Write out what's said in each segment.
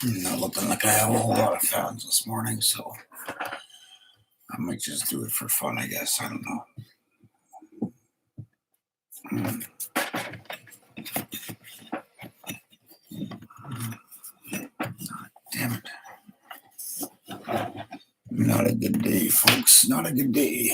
Not looking like I have a whole lot of fans this morning, so I might just do it for fun, I guess. I don't know. Damn it. Not a good day, folks. Not a good day.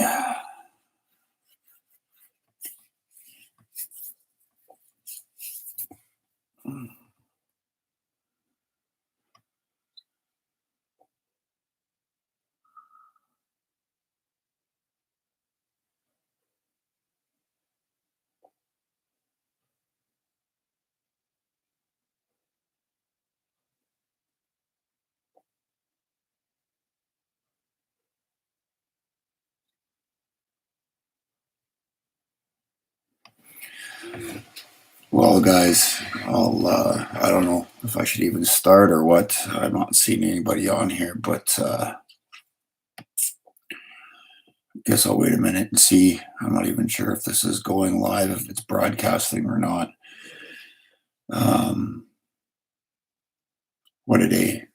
Well, guys, I don't know if I should even start or what. I'm not seeing anybody on here, but I guess I'll wait a minute and see. I'm not even sure if this is going live, if it's broadcasting or not. What a day.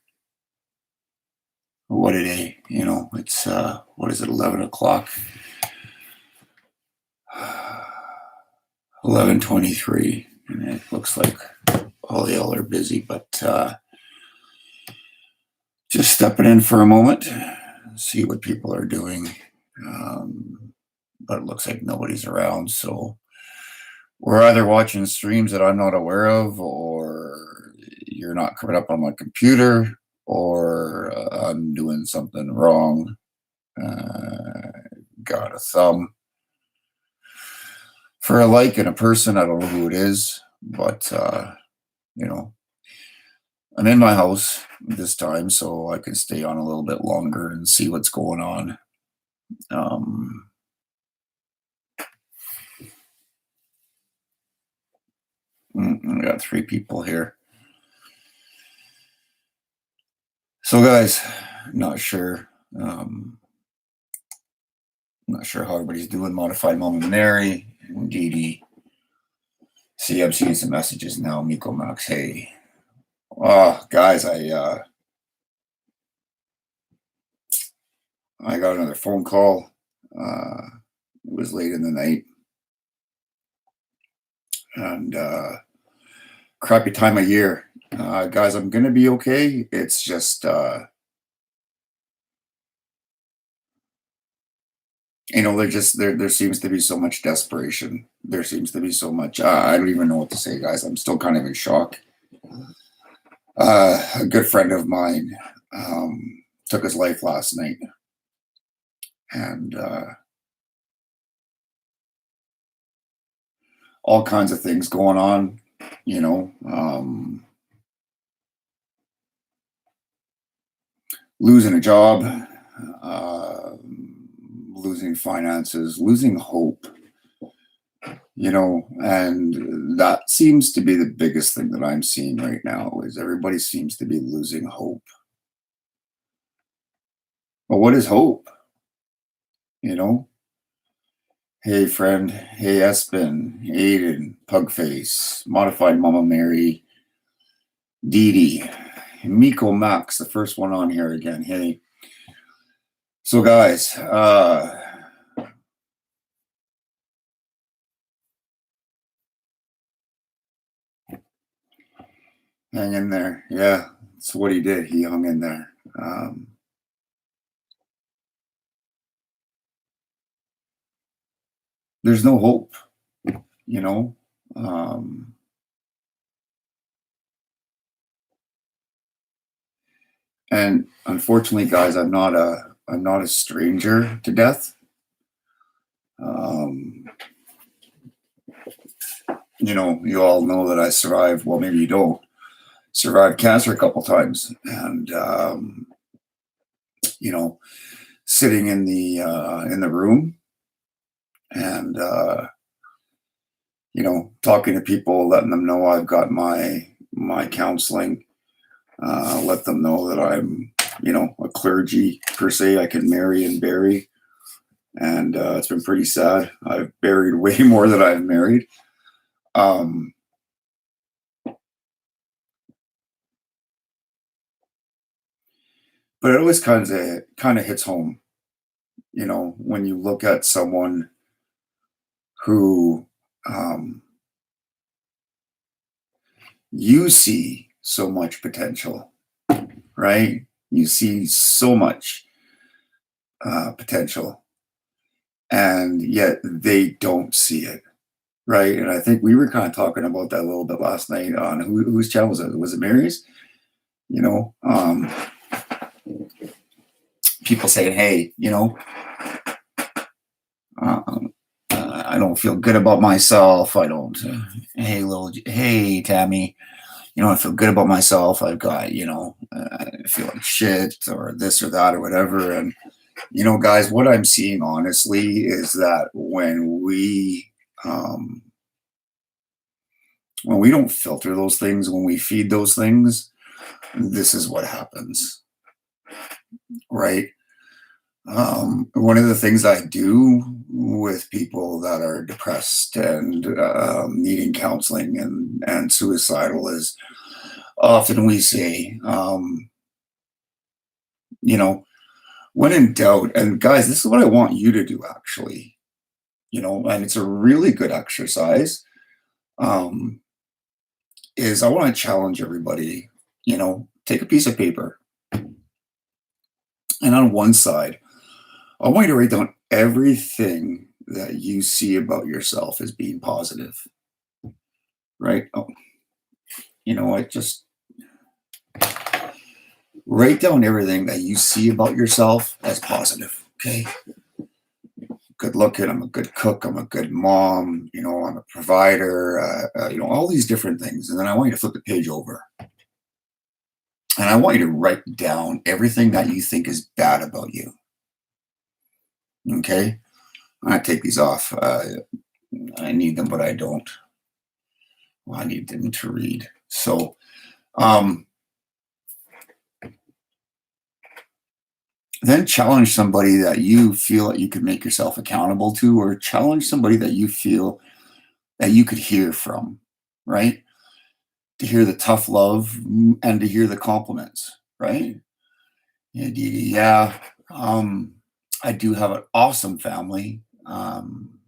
What a day. You know, it's, what is it, 11 o'clock? 11:23, and it looks like all y'all are busy, but just stepping in for a moment, see what people are doing. But it looks like nobody's around, so we're either watching streams that I'm not aware of, or you're not coming up on my computer, or I'm doing something wrong. Got a thumb for a like and a person. I don't know who it is, but you know, I'm in my house this time, so I can stay on a little bit longer and see what's going on. I got 3 people here. So, guys, not sure how everybody's doing. Modified Mama Mary, Dee Dee. See, I'm seeing some messages now. Miko Max, hey. Guys, I got another phone call. It was late in the night. And crappy time of year. Guys, I'm going to be okay. It's just, you know, there seems to be so much desperation. There seems to be so much, I don't even know what to say, guys. I'm still kind of in shock. A good friend of mine took his life last night. And all kinds of things going on, you know. Losing a job, losing finances, losing hope, you know, and that seems to be the biggest thing that I'm seeing right now is everybody seems to be losing hope. But what is hope? You know? Hey, friend. Hey, Espen, Aiden, Pugface, Modified Mama Mary, Dee Dee, Miko Max, the first one on here again. Hey. So, guys, hang in there. Yeah, that's what he did. He hung in there. There's no hope, you know. And unfortunately, guys, I'm not a stranger to death. You know, you all know that I survived. Well, maybe you don't. Survived cancer a couple times, and you know, sitting in the room, and you know, talking to people, letting them know I've got my my counseling. Let them know that I'm, a clergy per se. I can marry and bury, and it's been pretty sad. I've buried way more than I've married. Um, but it always kind of hits home, when you look at someone who um, you see so much potential, right? You see so much potential, and yet they don't see it, right? And I think we were kind of talking about that a little bit last night on whose channel was it? Was it Mary's? You know, um, People saying, "Hey, I don't feel good about myself. I don't. Hey, Tammy, I feel good about myself. I've got, I feel like shit or this or that or whatever." And guys, what I'm seeing honestly is that when we don't filter those things, when we feed those things, this is what happens, right? One of the things I do with people that are depressed and needing counseling and suicidal is often we say, you know, when in doubt, and guys, this is what I want you to do actually, and it's a really good exercise. Um, is I want to challenge everybody, take a piece of paper and on one side, I want you to write down everything that you see about yourself as being positive, right? Oh, just write down everything that you see about yourself as positive. Okay. Good looking. I'm a good cook. I'm a good mom. I'm a provider. All these different things. And then I want you to flip the page over. And I want you to write down everything that you think is bad about you. Okay. I'm going to take these off. I need them, but I don't. Well, I need them to read. So, then challenge somebody that you feel that you could make yourself accountable to, or challenge somebody that you feel that you could hear from, right? To hear the tough love and to hear the compliments, right? Yeah, Dee Dee, yeah. I do have an awesome family. When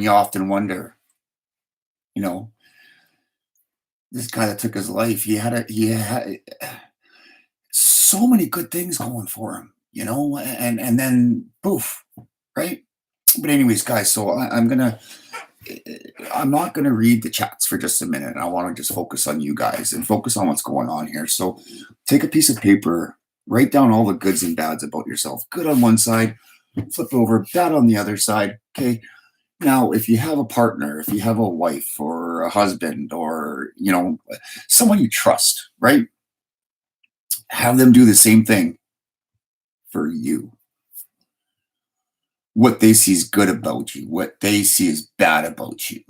you often wonder, you know, this guy that took his life, he had so many good things going for him, and then poof, right? But anyways, guys, so I'm not gonna read the chats for just a minute. I want to just focus on you guys and focus on what's going on here. So take a piece of paper, write down all the goods and bads about yourself. Good on one side, flip over, bad on the other side. Okay. Now, if you have a partner, if you have a wife or a husband or someone you trust, right? Have them do the same thing for you. What they see is good about you, what they see is bad about you.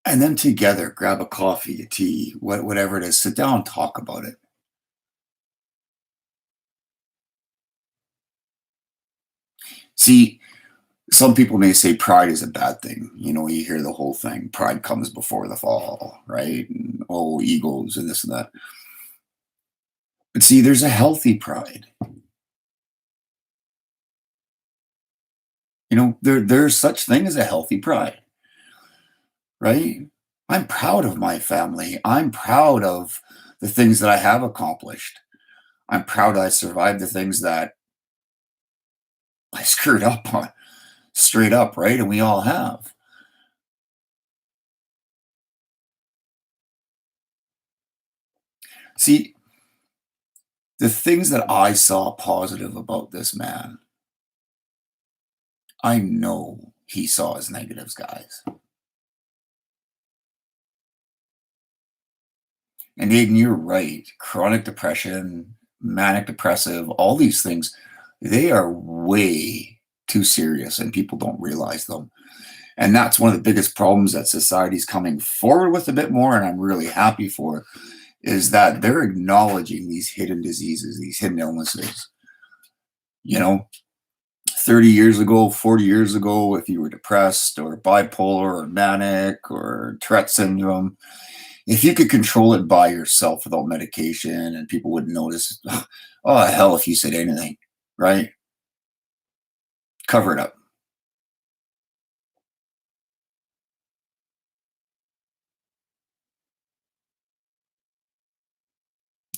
And then together, grab a coffee, a tea, whatever it is, sit down and talk about it. See, some people may say pride is a bad thing. You hear the whole thing. Pride comes before the fall, right? And, oh, egos and this and that. But see, there's a healthy pride. There's such thing as a healthy pride, right? I'm proud of my family. I'm proud of the things that I have accomplished. I'm proud I survived the things that I screwed up on, straight up, right? And we all have. See, the things that I saw positive about this man, I know he saw his negatives, guys. And Aiden, you're right. Chronic depression, manic depressive, all these things, they are way too serious and people don't realize them. And that's one of the biggest problems that society's coming forward with a bit more, and I'm really happy for, is that they're acknowledging these hidden diseases, these hidden illnesses. You know, 30 years ago, 40 years ago, if you were depressed or bipolar or manic or Tourette syndrome, if you could control it by yourself without medication and people wouldn't notice, oh, hell, if you said anything, right? Cover it up.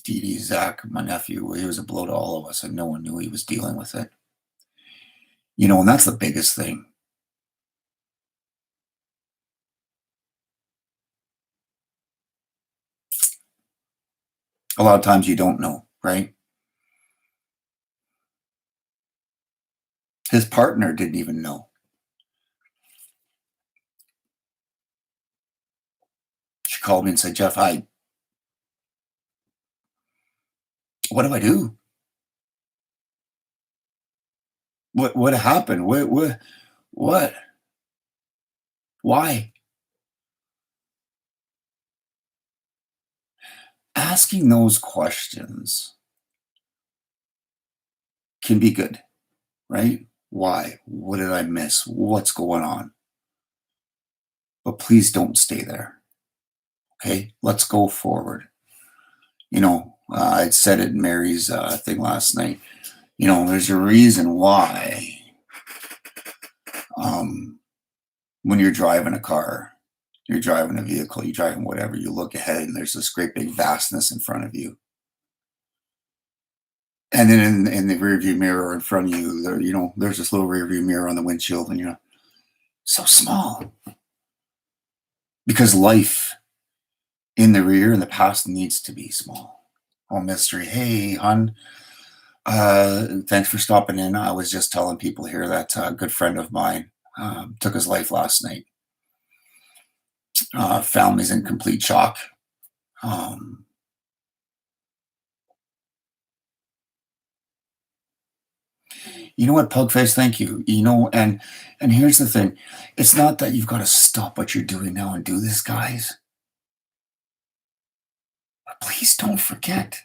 Dee Dee, Zach, my nephew, he was a blow to all of us, and no one knew he was dealing with it. And that's the biggest thing. A lot of times you don't know, right? His partner didn't even know. She called me and said, Jeff, what do I do? What happened? What? Why? Asking those questions can be good, right? Why? What did I miss? What's going on? But please don't stay there. Okay, let's go forward. I said it in Mary's thing last night. There's a reason why when you're driving a car, you're driving a vehicle, you're driving whatever, you look ahead and there's this great big vastness in front of you. And then in the rear view mirror in front of you, there's this little rear view mirror on the windshield, and you're so small. Because life in the rear and the past needs to be small. Oh, mystery. Hey, hon. Thanks for stopping in. I was just telling people here that a good friend of mine took his life last night. Family's in complete shock. You know what, Pugface? Thank you. And here's the thing: it's not that you've got to stop what you're doing now and do this, guys. But please don't forget.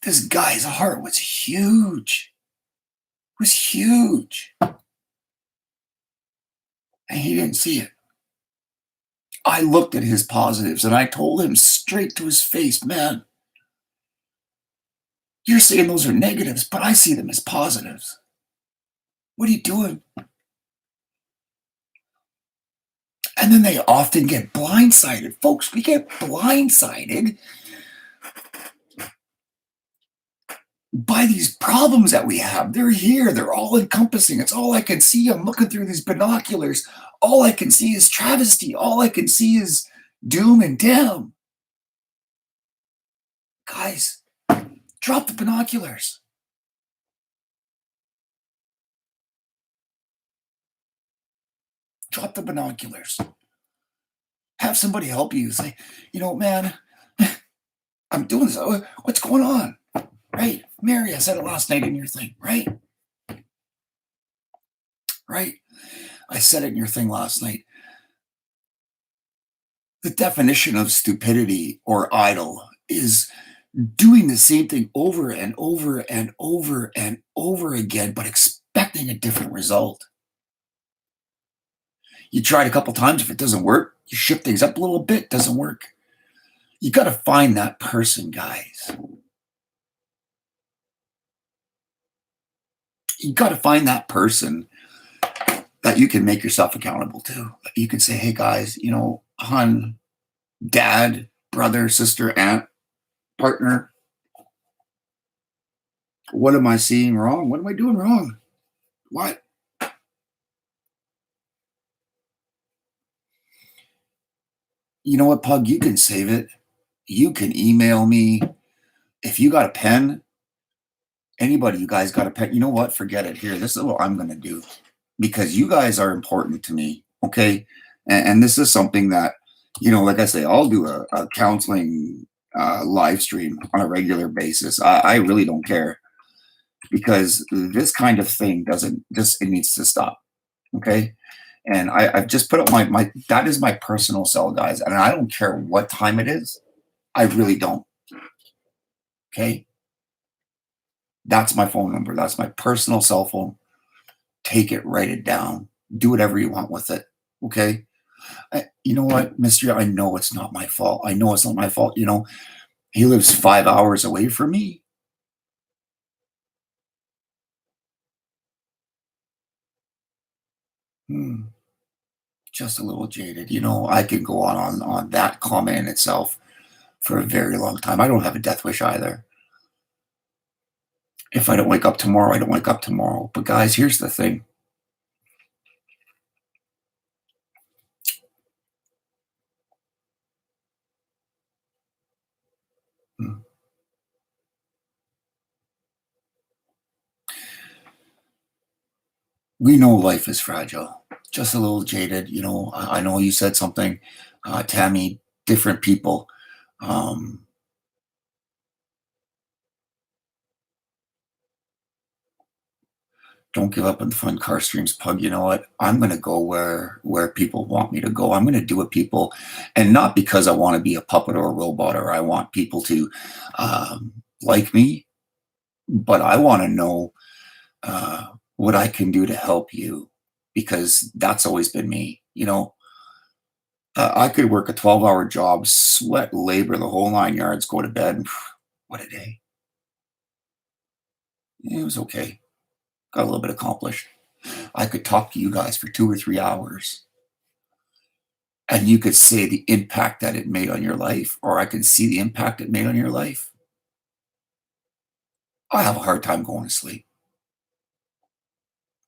This guy's heart was huge. It was huge. And he didn't see it. I looked at his positives and I told him straight to his face, man, you're saying those are negatives, but I see them as positives. What are you doing? And then they often get blindsided. Folks, we get blindsided by these problems that we have. They're here. They're all encompassing. It's all I can see. I'm looking through these binoculars. All I can see is travesty. All I can see is doom and doom. Guys, drop the binoculars. Drop the binoculars. Have somebody help you. Say, man, I'm doing this. What's going on? Right? Mary, I said it last night in your thing, right? Right? I said it in your thing last night. The definition of stupidity or idle is doing the same thing over and over and over and over again, but expecting a different result. You try it a couple times. If it doesn't work, you shift things up a little bit. Doesn't work. You got to find that person, guys. You got to find that person that you can make yourself accountable to. You can say, hey, guys, hon, dad, brother, sister, aunt, partner, what am I seeing wrong? What am I doing wrong? What? You know what, Pug? You can save it. You can email me. If you got a pen, anybody, you guys got a pen, you know what? Forget it. Here, this is what I'm going to do, because you guys are important to me, okay? And this is something that, like I say, I'll do a counseling live stream on a regular basis. I really don't care. because this kind of thing doesn't just, it needs to stop. Okay. And I've just put up that is my personal cell, guys. And I don't care what time it is. I really don't. Okay. That's my phone number. That's my personal cell phone. Take it, write it down, do whatever you want with it. Okay. You know what, Mister? I know it's not my fault. I know it's not my fault. He lives 5 hours away from me. Hmm, just a little jaded. I could go on that comment in itself for a very long time. I don't have a death wish either. If I don't wake up tomorrow, I don't wake up tomorrow. But guys, here's the thing. Hmm. We know life is fragile, just a little jaded. I know you said something, Tammy, different people. Um, don't give up on the fun car streams, Pug. You know what? I'm going to go where people want me to go. I'm going to do what people, and not because I want to be a puppet or a robot, or I want people to like me, but I want to know what I can do to help you, because that's always been me. I could work a 12-hour job, sweat, labor, the whole 9 yards, go to bed. And what a day. It was okay. Got a little bit accomplished. I could talk to you guys for 2 or 3 hours, and you could say the impact that it made on your life, or I could see the impact it made on your life. I have a hard time going to sleep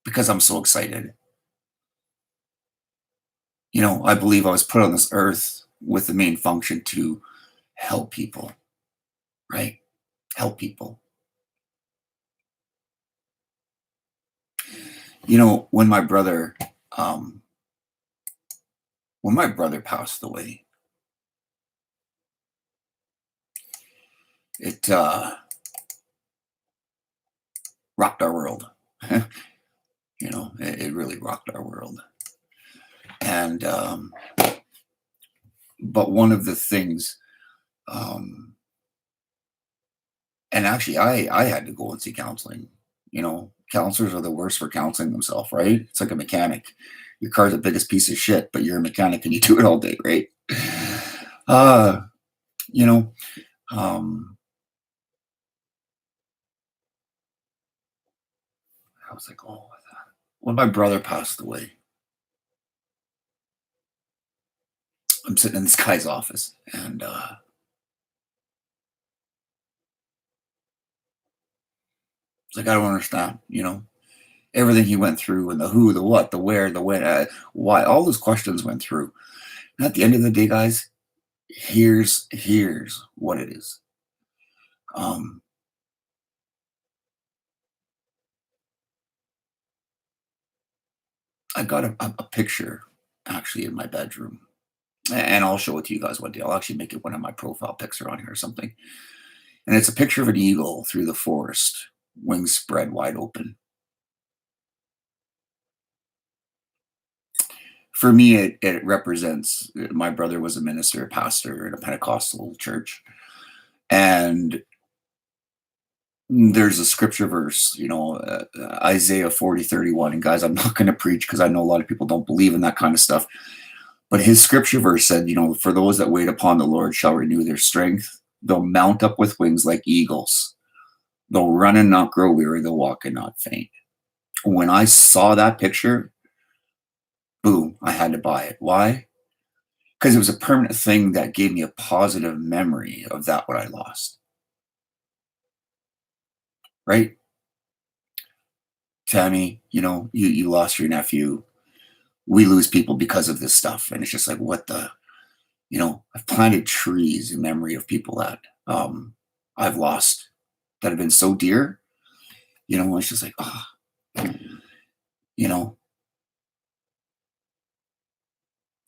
because I'm so excited. I believe I was put on this earth with the main function to help people, right? Help people. When my brother, um, passed away, it rocked our world. It really rocked our world. And but one of the things, um, and actually, I had to go and see counseling. Counselors are the worst for counseling themselves, right? It's like a mechanic. Your car's the biggest piece of shit, but you're a mechanic and you do it all day, right? Uh, you know, um, I was like, oh, when my brother passed away, I'm sitting in this guy's office, and it's like, I don't understand, everything he went through, and the who, the what, the where, the when, why, all those questions went through. And at the end of the day, guys, here's what it is. Um, I got a picture actually in my bedroom, and I'll show it to you guys one day. I'll actually make it one of my profile pics on here or something. And it's a picture of an eagle through the forest, wings spread wide open. For me, it represents, my brother was a minister, a pastor in a Pentecostal church. And there's a scripture verse, Isaiah 40:31. And guys, I'm not going to preach because I know a lot of people don't believe in that kind of stuff. But his scripture verse said, for those that wait upon the Lord shall renew their strength. They'll mount up with wings like eagles. They'll run and not grow weary. They'll walk and not faint. When I saw that picture, boom, I had to buy it. Why? Because it was a permanent thing that gave me a positive memory of that what I lost. Right? Tammy, you lost your nephew. We lose people because of this stuff. And it's just like, what the, I've planted trees in memory of people that I've lost that have been so dear. It's just like, oh, you know,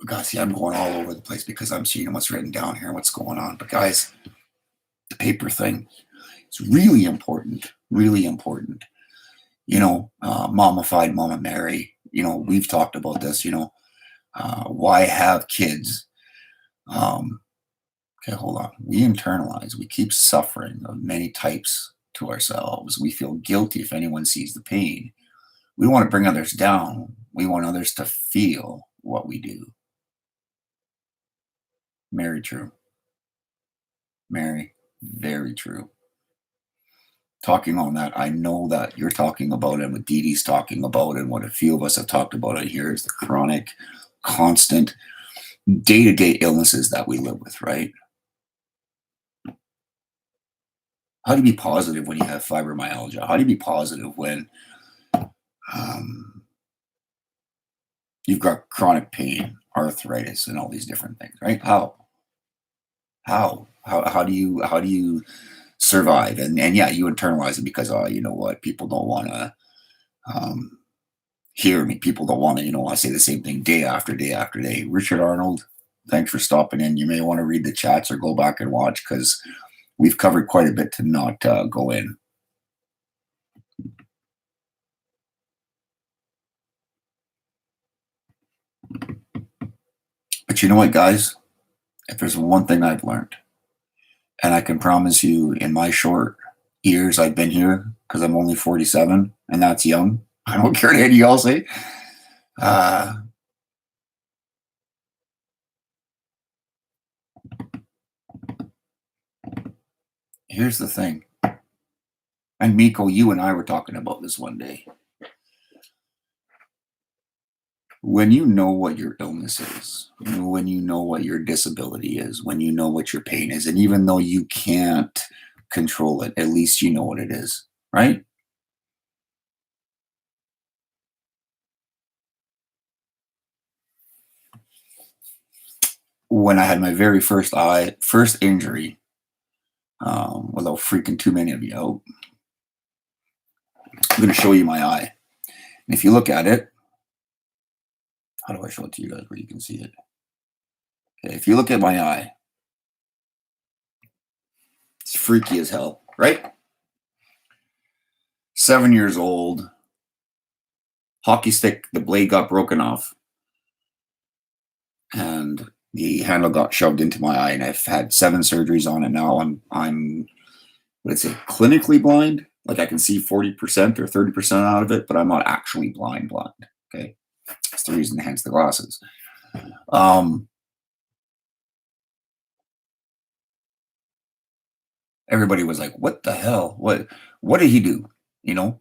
God, see, I'm going all over the place because I'm seeing what's written down here and what's going on. But guys, the paper thing is really important. Really important. Mommified Mama Mary. We've talked about this. Why have kids? Um, okay, hold on. We internalize. We keep suffering of many types to ourselves. We feel guilty if anyone sees the pain. We want to bring others down. We want others to feel what we do. Very true. Mary, very true. Talking on that, I know that you're talking about and what Dee Dee's talking about and what a few of us have talked about it here is the chronic, constant, day-to-day illnesses that we live with, right? How do you be positive when you have fibromyalgia? How do you be positive when um, you've got chronic pain, arthritis, and all these different things, right? How do you survive? And yeah, you internalize it because you know what, people don't want to um, hear me. People don't want to, I say the same thing day after day after day. Richard Arnold, thanks for stopping in. You may want to read the chats or go back and watch because we've covered quite a bit to not go in. But you know what, guys? If there's one thing I've learned, and I can promise you in my short years I've been here, because I'm only 47, and that's young. I don't care what any of y'all say. Uh, Here's the thing. And Miko, you and I were talking about this one day. When you know what your illness is, when you know what your disability is, when you know what your pain is, and even though you can't control it, at least you know what it is, right? When I had my very first injury, without freaking too many of you out, I'm going to show you my eye. And if you look at it, how do I show it to you guys where you can see it? Okay, if you look at my eye, it's freaky as hell, right? 7 years old, hockey stick, the blade got broken off, and the handle got shoved into my eye, and I've had 7 surgeries on it now. I'm let's say clinically blind, like I can see 40% or 30% out of it, but I'm not actually blind. Okay, that's the reason, hence the glasses. Um, Everybody was like, "What the hell? What did he do?" You know,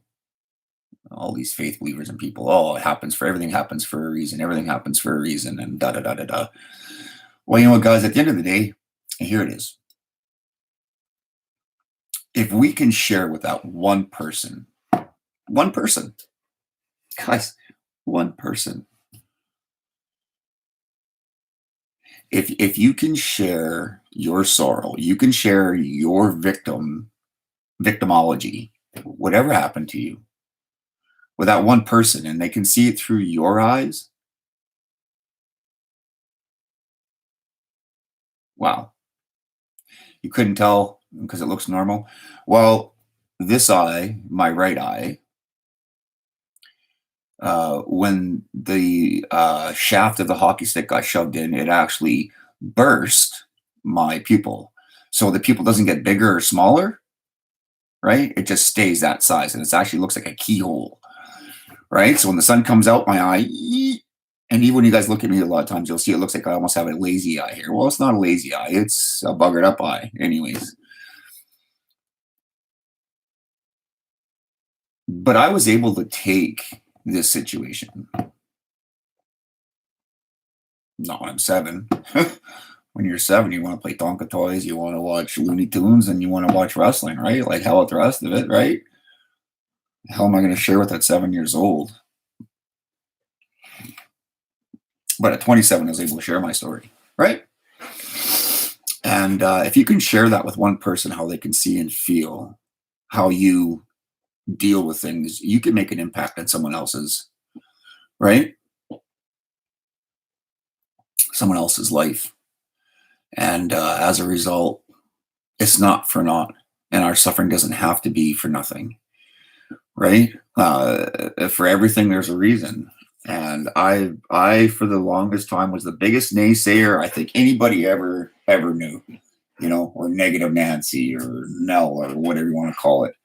all these faith believers and people. Oh, it happens for everything happens for a reason. Everything happens for a reason, and da da da da da. Well, you know what, guys? At the end of the day, here it is. If we can share with that one person, guys, one person. If you can share your sorrow, you can share your victimology, whatever happened to you, with that one person, and they can see it through your eyes. Wow, you couldn't tell because it looks normal. Well, this eye, my right eye, when the shaft of the hockey stick got shoved in, it actually burst my pupil. So the pupil doesn't get bigger or smaller, right? It just stays that size, and it actually looks like a keyhole, right? So when the sun comes out, my eye, and even when you guys look at me a lot of times, you'll see it looks like I almost have a lazy eye here. Well, it's not a lazy eye; it's a buggered up eye, anyways. But I was able to take this situation. Not when I'm 7. When you're 7, you want to play Tonka toys, you want to watch Looney Tunes, and you want to watch wrestling, right? Like, how about the rest of it, right? How am I going to share with that 7 years old? But at 27, I was able to share my story, right? And if you can share that with one person, how they can see and feel how you deal with things, you can make an impact on someone else's, right? Someone else's life. And as a result, it's not for naught. and our suffering doesn't have to be for nothing, right? For everything, there's a reason. And I, for the longest time, was the biggest naysayer I think anybody ever knew, or negative Nancy or Nell or whatever you want to call it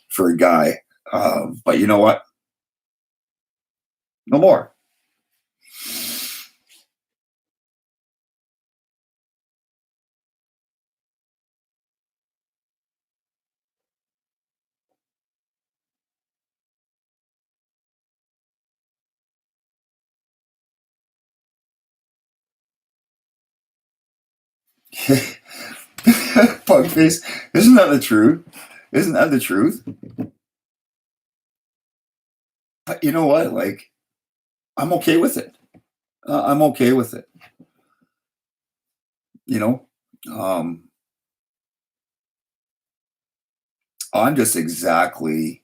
for a guy. But you know what? No more. Pug face. Isn't that the truth? Isn't that the truth? But you know what? Like, I'm okay with it. I'm okay with it. You know, um, I'm just exactly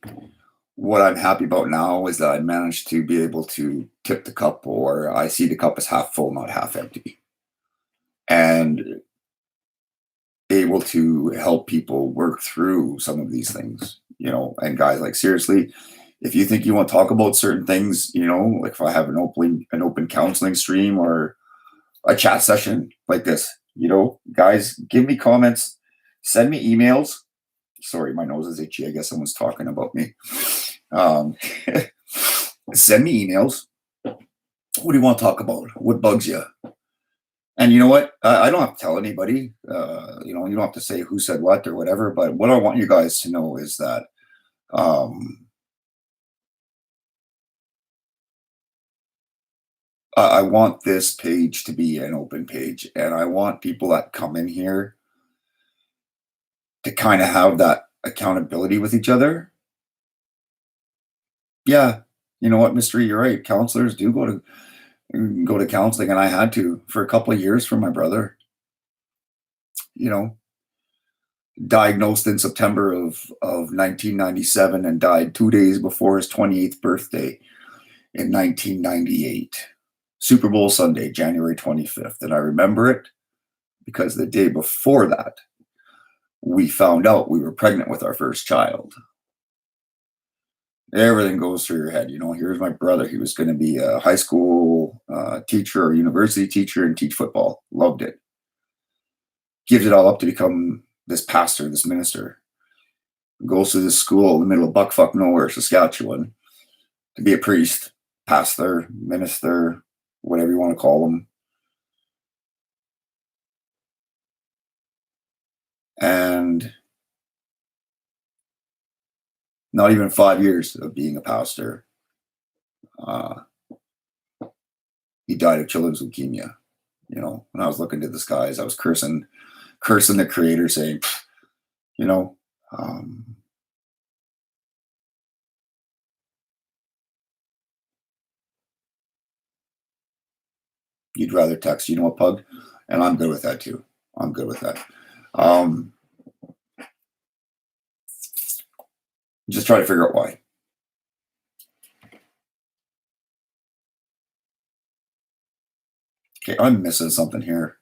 what I'm happy about now is that I managed to be able to tip the cup, or I see the cup as half full, not half empty, and able to help people work through some of these things. And guys, like, seriously, if you think you want to talk about certain things, like if I have an open counseling stream or a chat session like this, guys, give me comments, send me emails. Sorry, my nose is itchy. I guess someone's talking about me. Um, Send me emails. What do you want to talk about? What bugs you? And you know what? I don't have to tell anybody. You don't have to say who said what or whatever. But what I want you guys to know is that um, I want this page to be an open page, and I want people that come in here to kind of have that accountability with each other. Yeah, you know what, Mystery, you're right. Counselors do go to counseling, and I had to for a couple of years for my brother. You know, diagnosed in September of 1997 and died 2 days before his 28th birthday in 1998. Super Bowl Sunday, January 25th, and I remember it because the day before that, we found out we were pregnant with our first child. Everything goes through your head. Here's my brother. He was going to be a high school teacher or university teacher and teach football. Loved it. Gives it all up to become this pastor, this minister. Goes to this school in the middle of buckfuck nowhere, Saskatchewan, to be a priest, pastor, minister, whatever you want to call them. And not even 5 years of being a pastor, he died of children's leukemia. When I was looking to the skies, I was cursing the creator, saying, you know, um, you'd rather text, you know what, Pug? And I'm good with that too. I'm good with that. Just try to figure out why. Okay, I'm missing something here,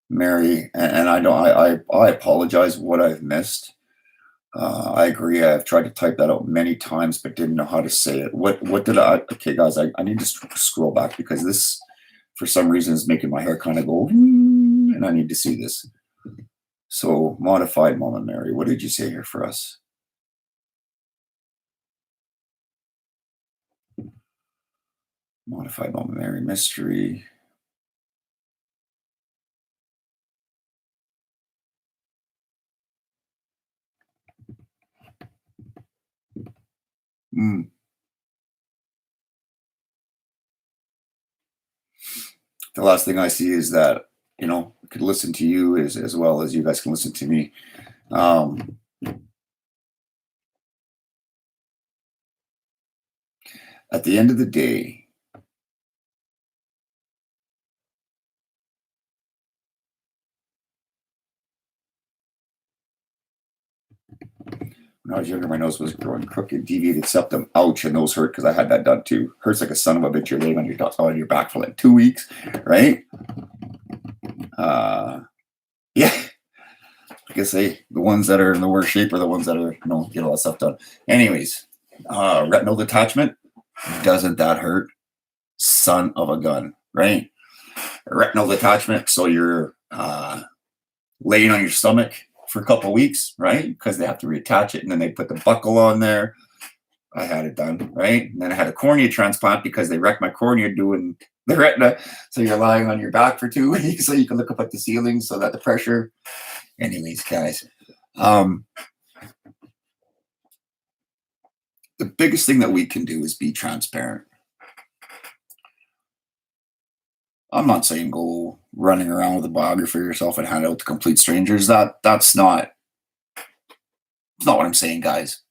Mary, and I don't. I apologize what I've missed. I agree. I've tried to type that out many times, but didn't know how to say it. What did I? Okay, guys, I need to scroll back because this, for some reason, is making my hair kind of go, and I need to see this. So, modified Mama Mary, what did you say here for us? Modified Mama Mary mystery. Mm. The last thing I see is that I could listen to you as well as you guys can listen to me. At the end of the day, when I was younger, my nose was growing crooked, deviated septum. Ouch, and nose hurt because I had that done too. Hurts like a son of a bitch. You're laying on your back for like 2 weeks, right? Yeah. I say, the ones that are in the worst shape are the ones that are, get all that stuff done. Anyways, retinal detachment, doesn't that hurt? Son of a gun, right? Retinal detachment. So you're laying on your stomach for a couple of weeks, right? Because they have to reattach it, and then they put the buckle on there. I had it done, right? And then I had a cornea transplant because they wrecked my cornea doing the retina. So you're lying on your back for 2 weeks so you can look up at the ceiling so that the pressure. Anyways, guys, the biggest thing that we can do is be transparent. I'm not saying go running around with a biography of yourself and hand it out to complete strangers. That's not what I'm saying, guys.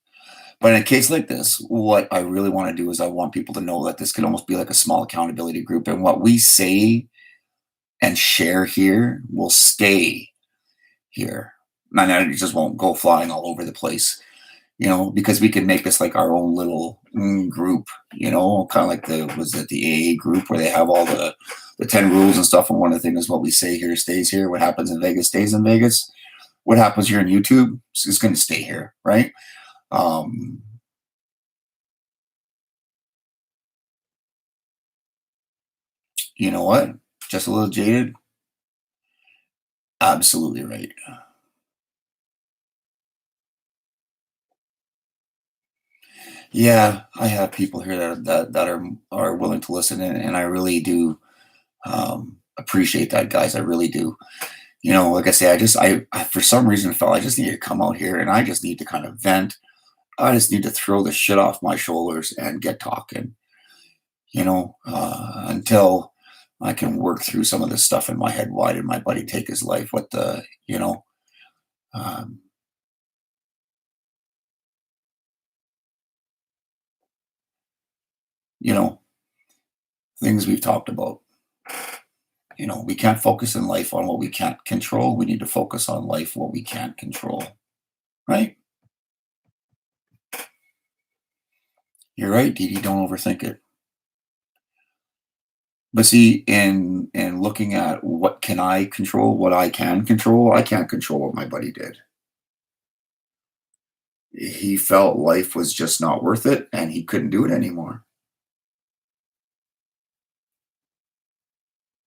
But in a case like this, what I really want to do is I want people to know that this could almost be like a small accountability group, and what we say and share here will stay here. And it just won't go flying all over the place, because we can make this like our own little group, kind of like the AA group where they have all the 10 rules and stuff. And one of the things is what we say here stays here. What happens in Vegas stays in Vegas. What happens here on YouTube is going to stay here, right? You know what? Just a little jaded. Absolutely right. Yeah, I have people here that are willing to listen, and I really do appreciate that, guys. I really do. Like I say, I for some reason felt I just need to come out here and I just need to kind of vent. I just need to throw the shit off my shoulders and get talking. Until I can work through some of this stuff in my head. Why did my buddy take his life? What the, um, you know, things we've talked about. We can't focus in life on what we can't control. We need to focus on life what we can't control. Right? You're right, Dee Dee. Don't overthink it. But see, in looking at what can I control, what I can't control what my buddy did. He felt life was just not worth it and he couldn't do it anymore.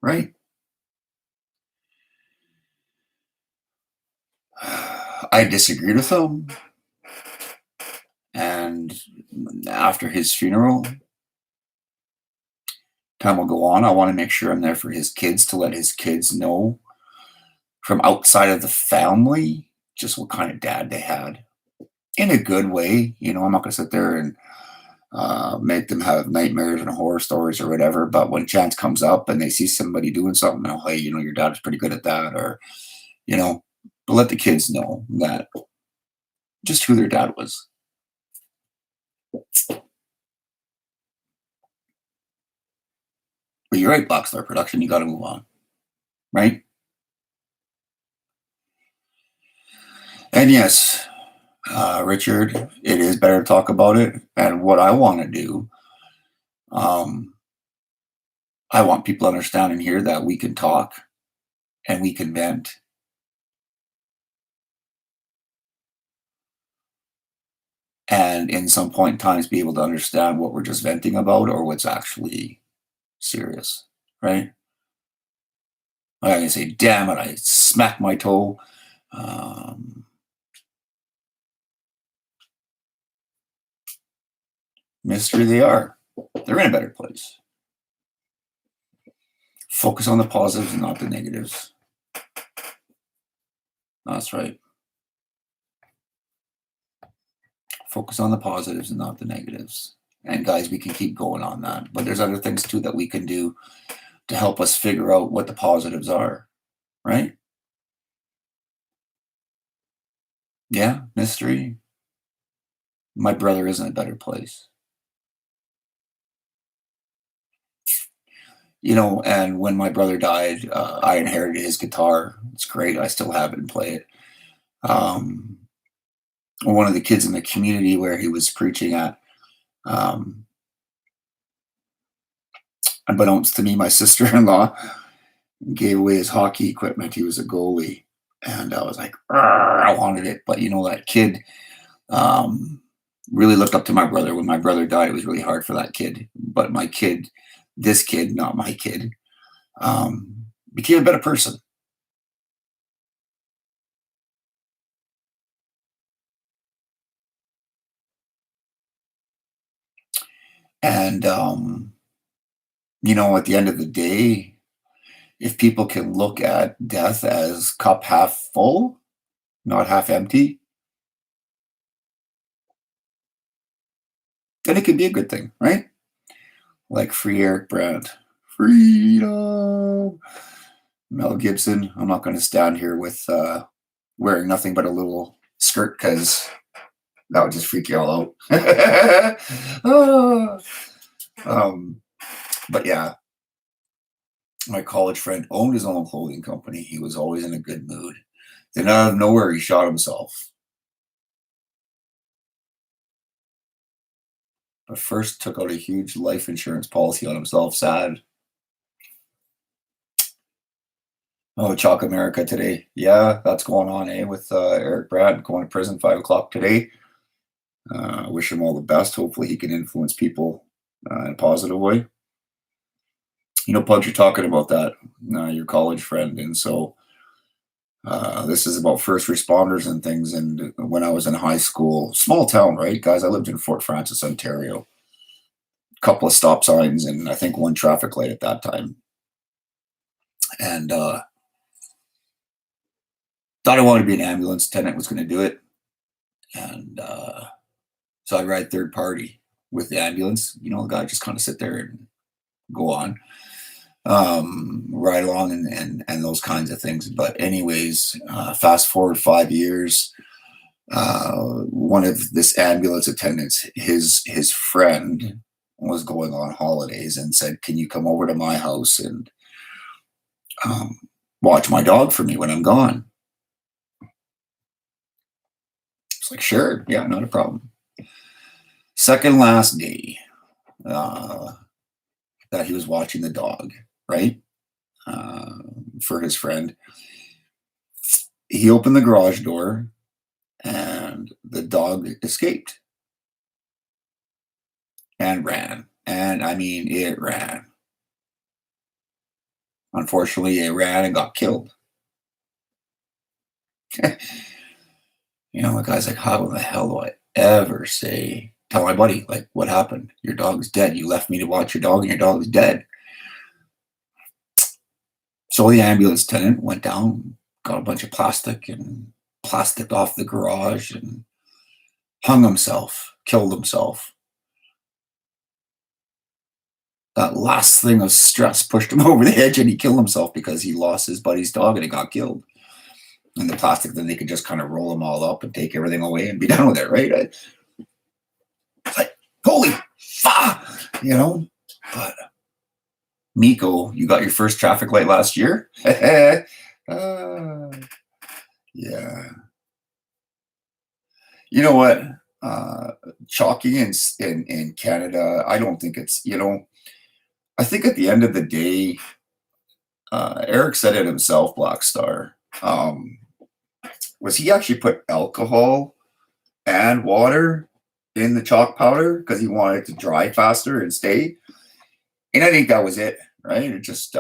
Right? I disagreed with him. And after his funeral, time will go on. I want to make sure I'm there for his kids to let his kids know from outside of the family just what kind of dad they had in a good way. I'm not going to sit there and make them have nightmares and horror stories or whatever. But when chance comes up and they see somebody doing something, hey, your dad is pretty good at that, or, but let the kids know that just who their dad was. But you're right, Blackstar Production, you got to move on, right? And yes, Richard, it is better to talk about it. And what I want to do, I want people to understand and hear that we can talk and we can vent. And in some point in times, be able to understand what we're just venting about or what's actually serious, right? I can say, damn it, I smacked my toe. Mystery they are. They're in a better place. Focus on the positives and not the negatives. That's right. Focus on the positives and not the negatives. And guys, we can keep going on that. But there's other things too that we can do to help us figure out what the positives are, right? Yeah, mystery. My brother is in a better place. And when my brother died, I inherited his guitar. It's great. I still have it and play it. One of the kids in the community where he was preaching at, unbeknownst to me, my sister-in-law gave away his hockey equipment. He was a goalie. And I was like, I wanted it. But that kid um, really looked up to my brother. When my brother died, it was really hard for that kid. But my kid, this kid, not my kid, became a better person. And, at the end of the day, if people can look at death as cup half full, not half empty, then it could be a good thing, right? Like free Eric Brandt. Freedom. Mel Gibson. I'm not going to stand here with wearing nothing but a little skirt because that would just freak you all out. Ah. But yeah, my college friend owned his own clothing company. He was always in a good mood. Then out of nowhere, he shot himself. But first took out a huge life insurance policy on himself. Sad. Oh, Chalk America today. Yeah, that's going on, with Eric Brandt going to prison 5 o'clock today. Wish him all the best. Hopefully he can influence people in a positive way. Pugs, you're talking about that, your college friend. And so this is about first responders and things. And when I was in high school, small town, right, guys? I lived in Fort Francis, Ontario. Couple of stop signs and I think one traffic light at that time. And thought I wanted to be an ambulance attendant, was going to do it. And so I ride third party with the ambulance. The guy just kind of sit there and go on, ride along and those kinds of things. But anyways, fast forward 5 years, one of this ambulance attendants, his friend was going on holidays and said, "Can you come over to my house and watch my dog for me when I'm gone?" It's like, sure, yeah, not a problem. Second last day that he was watching the dog, right, for his friend, he opened the garage door and the dog escaped and ran. And I mean, it ran. Unfortunately, it ran and got killed. The guy's like, how the hell do I ever tell my buddy, like, what happened? Your dog's dead. You left me to watch your dog and your dog's dead. So the ambulance attendant went down, got a bunch of plastic and plastic off the garage and hung himself, killed himself. That last thing of stress pushed him over the edge and he killed himself because he lost his buddy's dog and it got killed. And the plastic, then they could just kind of roll them all up and take everything away and be done with it, right? Like, holy fuck, But Miko, you got your first traffic light last year? Yeah. You know what? Chalking in Canada, I don't think it's, I think at the end of the day, Eric said it himself, Black Star. Was he actually put alcohol and water in the chalk powder because he wanted it to dry faster and stay? And I think that was it, right? It just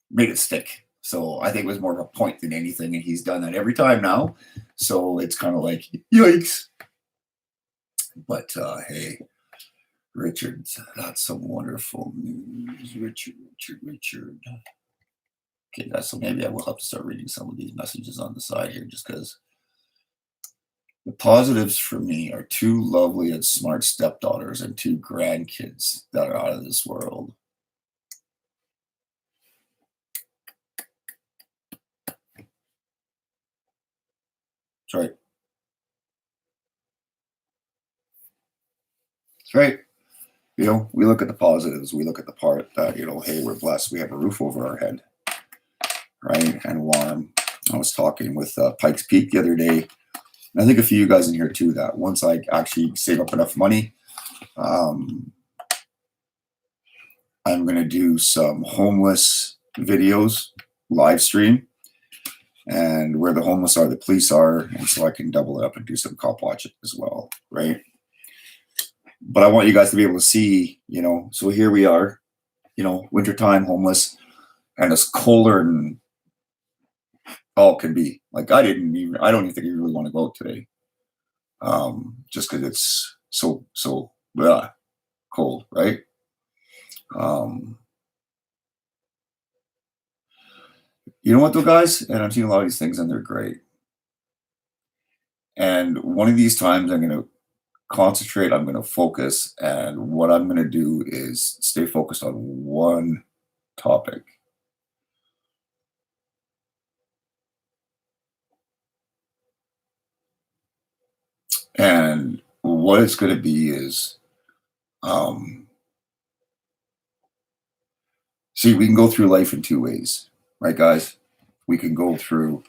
made it stick. So I think it was more of a point than anything, and he's done that every time now. So it's kind of like, yikes. But hey, Richard, that's some wonderful news. Richard. Okay, guys, so maybe I will have to start reading some of these messages on the side here just because the positives for me are 2 lovely and smart stepdaughters and 2 grandkids that are out of this world. That's right. That's right. We look at the positives. We look at the part that, hey, we're blessed. We have a roof over our head, right? And warm. I was talking with Pikes Peak the other day. And I think a few of you guys in here too, that once I actually save up enough money, I'm going to do some homeless videos, live stream, and where the homeless are, the police are, and so I can double it up and do some cop watch as well, right? But I want you guys to be able to see, so here we are, wintertime homeless, and it's colder than all can be. Like I don't even think I really want to go out today. Just because it's so cold, right? You know what though, guys? And I'm seeing a lot of these things and they're great. And one of these times I'm going to concentrate, I'm going to focus, and what I'm going to do is stay focused on one topic. And what it's going to be is, see, we can go through life in two ways, right, guys? We can go through,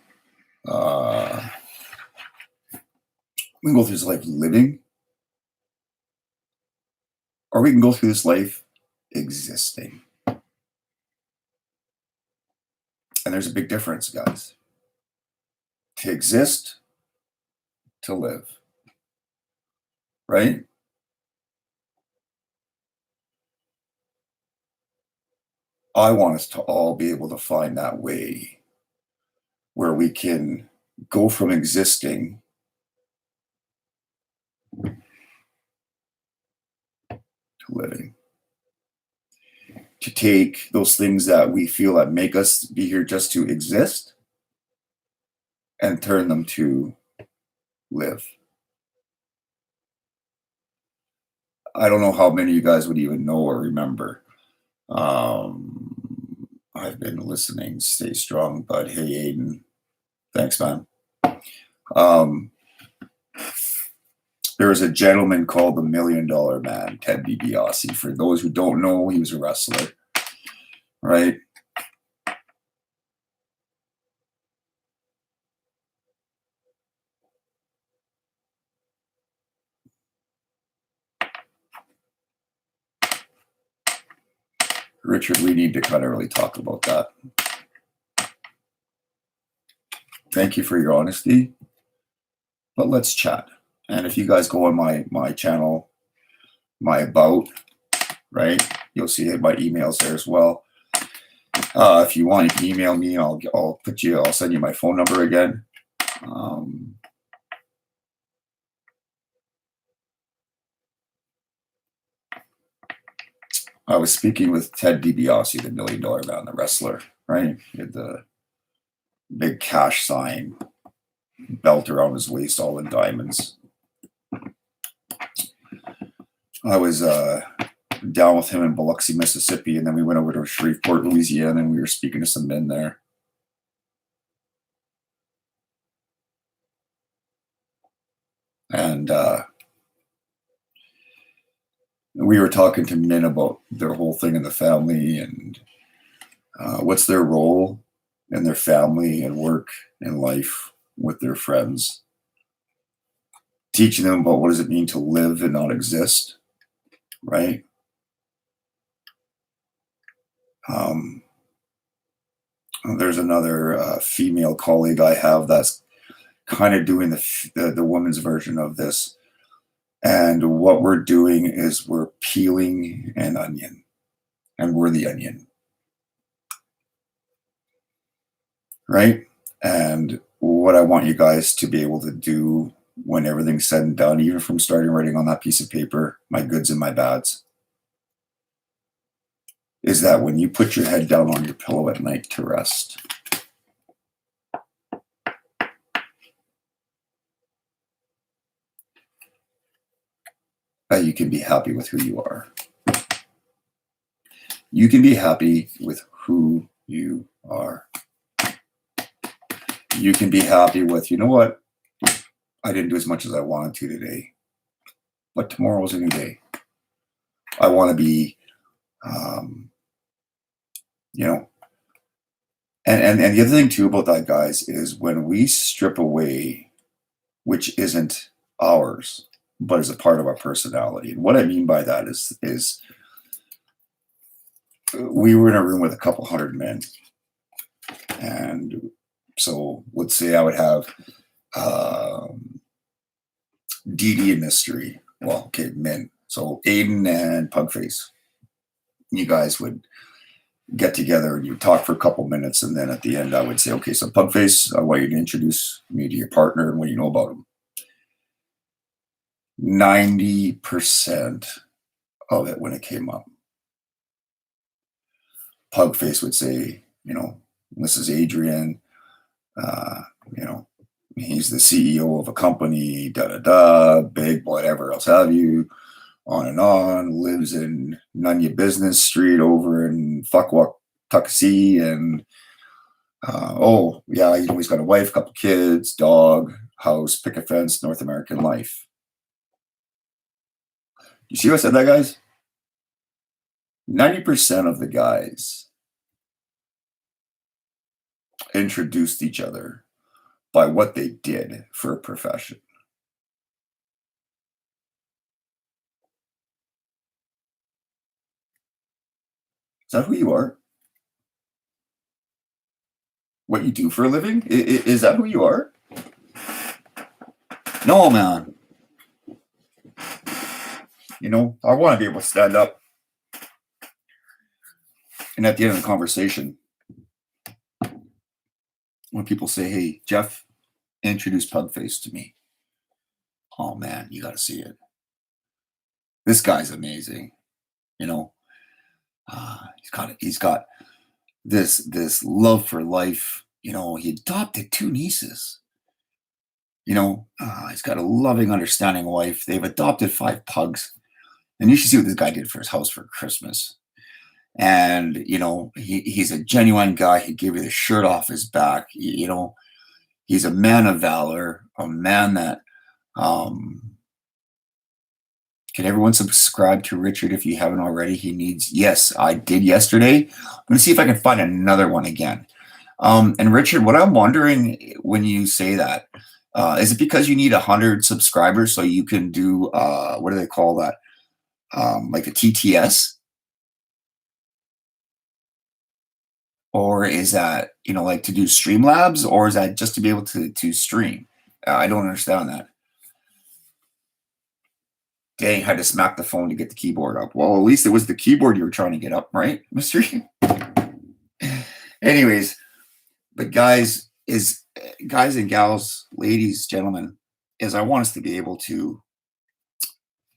this life living, or we can go through this life existing. And there's a big difference, guys. To exist, to live, right? I want us to all be able to find that way where we can go from existing to living. To take those things that we feel that make us be here just to exist and turn them to live. I don't know how many of you guys would even know or remember. I've been listening. Stay strong, bud. Hey, Aiden. Thanks, man. There was a gentleman called the $1 Million Man, Ted DiBiase. For those who don't know, he was a wrestler, right? Richard, we need to kind of really talk about that. Thank you for your honesty, but let's chat. And if you guys go on my channel, my about, right, you'll see my emails there as well. If you want, you can email me. I'll send you my phone number again. I was speaking with Ted DiBiase, the $1 Million Man, the wrestler, right? He had the big cash sign, belt around his waist, all in diamonds. I was down with him in Biloxi, Mississippi, and then we went over to Shreveport, Louisiana, and we were speaking to some men there. And we were talking to men about their whole thing in the family and what's their role in their family and work and life with their friends. Teaching them about what does it mean to live and not exist, right? There's another female colleague I have that's kind of doing the woman's version of this. And what we're doing is we're peeling an onion, and we're the onion, right? And what I want you guys to be able to do when everything's said and done, even from starting writing on that piece of paper, my goods and my bads, is that when you put your head down on your pillow at night to rest, that you can be happy with who you are. You can be happy with who you are. You can be happy with, you know what? I didn't do as much as I wanted to today, but tomorrow is a new day. I want to be, and the other thing too about that, guys, is when we strip away, which isn't ours, but is a part of our personality. And what I mean by that is we were in a room with a couple hundred men. And so let's say I would have Dee Dee and Mystery. Well, okay, men. So Aiden and Pugface. You guys would get together and you talk for a couple minutes, and then at the end I would say, okay, so Pugface, I want you to introduce me to your partner and what do you know about him. 90% of it when it came up, Pugface would say, this is Adrian, uh, you know, he's the CEO of a company, da da da, big, whatever else have you, on, lives in none your business street over in Fuckwalk, Tuckasee, and oh yeah, he's got a wife, couple kids, dog, house, picket fence, North American life. You see what I said that, guys? 90% of the guys introduced each other by what they did for a profession. Is that who you are? What you do for a living? Is that who you are? No, man. I want to be able to stand up and at the end of the conversation, when people say, hey, Jeff, introduce Pugface to me. Oh man, you got to see it. This guy's amazing. He's got this love for life. He adopted 2 nieces. He's got a loving, understanding wife. They've adopted 5 pugs. And you should see what this guy did for his house for Christmas. And, he's a genuine guy. He gave you the shirt off his back. He's a man of valor, a man that, can everyone subscribe to Richard if you haven't already? Yes, I did yesterday. I'm going to see if I can find another one again. And Richard, what I'm wondering when you say that, is it because you need 100 subscribers so you can do, what do they call that? Like a TTS? Or is that, like to do Streamlabs? Or is that just to be able to stream? I don't understand that. Dang, had to smack the phone to get the keyboard up. Well, at least it was the keyboard you were trying to get up, right, Mystery? Anyways, but guys and gals, ladies, gentlemen, I want us to be able to,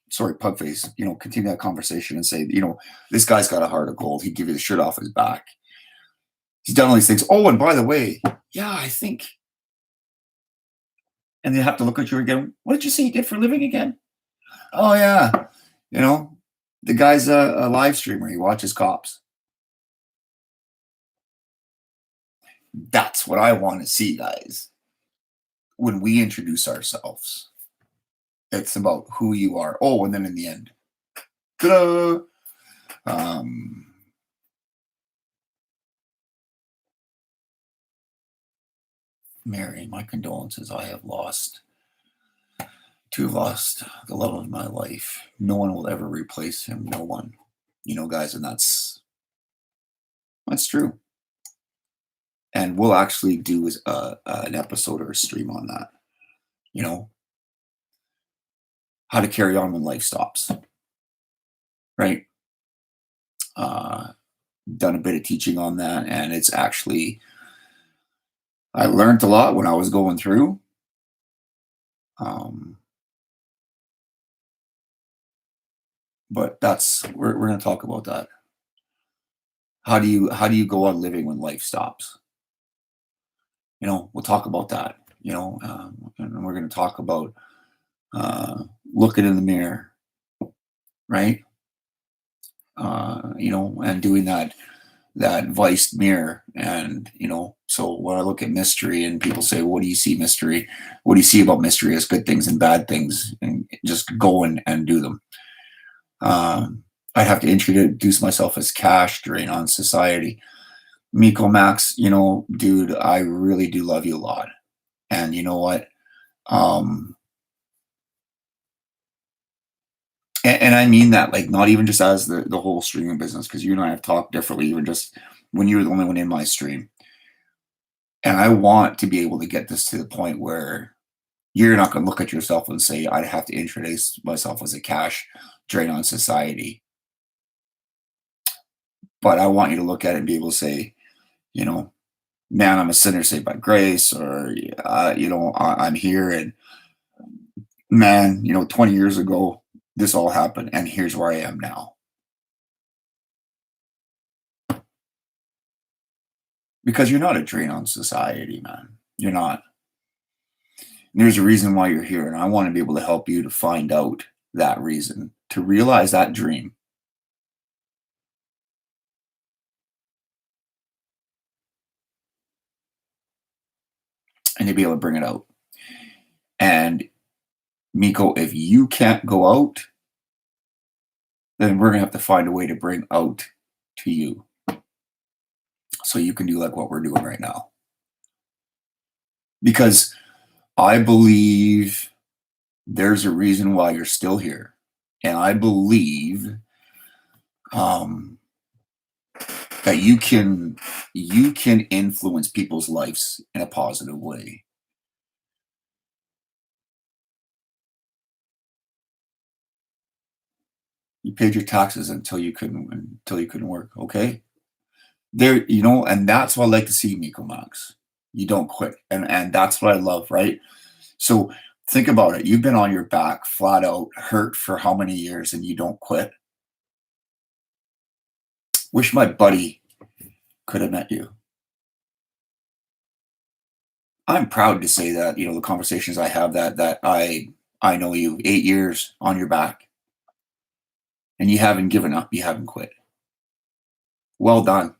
sorry, Pugface, continue that conversation and say, this guy's got a heart of gold. He'd give you the shirt off his back. He's done all these things. Oh, and by the way, yeah, I think. And they have to look at you again. What did you say you did for a living again? Oh, yeah. The guy's a live streamer. He watches cops. That's what I want to see, guys. When we introduce ourselves, it's about who you are. Oh, and then in the end, ta-da! Mary, my condolences. I have lost the love of my life. No one will ever replace him. No one. Guys, and that's true. And we'll actually do an episode or a stream on that. How to carry on when life stops. Right? Done a bit of teaching on that, and it's actually, I learned a lot when I was going through. But we're going to talk about that. How do you go on living when life stops? We'll talk about that. And we're going to talk about looking in the mirror, right? And doing that viced mirror. And so when I look at Mystery and people say, what do you see, Mystery? What do you see about Mystery as good things and bad things? And just go and do them. I'd have to introduce myself as Cash Drain on Society. Miko Max, dude, I really do love you a lot. And you know what? And I mean that, like, not even just as the whole streaming business, because you and I have talked differently, even just when you were the only one in my stream. And I want to be able to get this to the point where you're not going to look at yourself and say, I'd have to introduce myself as a cash drain on society. But I want you to look at it and be able to say, you know, man, I'm a sinner saved by grace, or, I'm here. And man, 20 years ago, this all happened. And here's where I am now. Because you're not a drain on society, man. You're not. And there's a reason why you're here. And I want to be able to help you to find out that reason, to realize that dream, and to be able to bring it out. And Miko, if you can't go out, then we're going to have to find a way to bring out to you so you can do like what we're doing right now. Because I believe there's a reason why you're still here. And I believe that you can influence people's lives in a positive way. You paid your taxes until you couldn't work. Okay, there, and that's what I like to see, Miko Max. You don't quit, and that's what I love, right? So think about it. You've been on your back, flat out, hurt for how many years, and you don't quit. Wish my buddy could have met you. I'm proud to say that, the conversations I have, that I know you 8 years on your back, and you haven't given up, you haven't quit. Well done.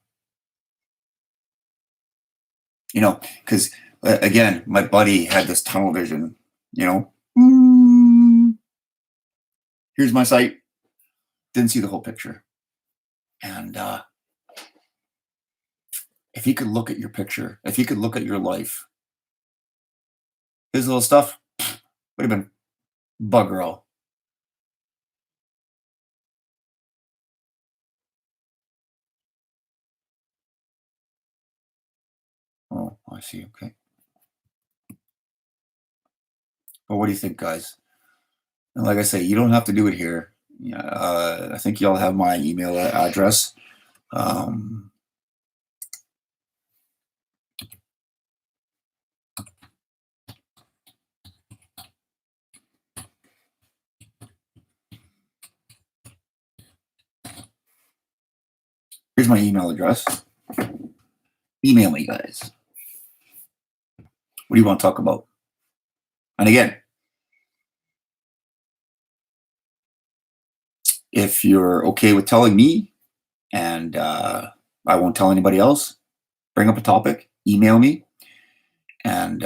Because again, my buddy had this tunnel vision. You know, "Mm, here's my site." Didn't see the whole picture, and if he could look at your picture, if he could look at your life, his little stuff would have been bugger all. Oh, I see. Okay. But what do you think, guys? And like I say, you don't have to do it here. Yeah, I think y'all have my email address. Um, Here's my email address. Email me, guys. What do you want to talk about? And again, if you're okay with telling me, and I won't tell anybody else, bring up a topic, email me, and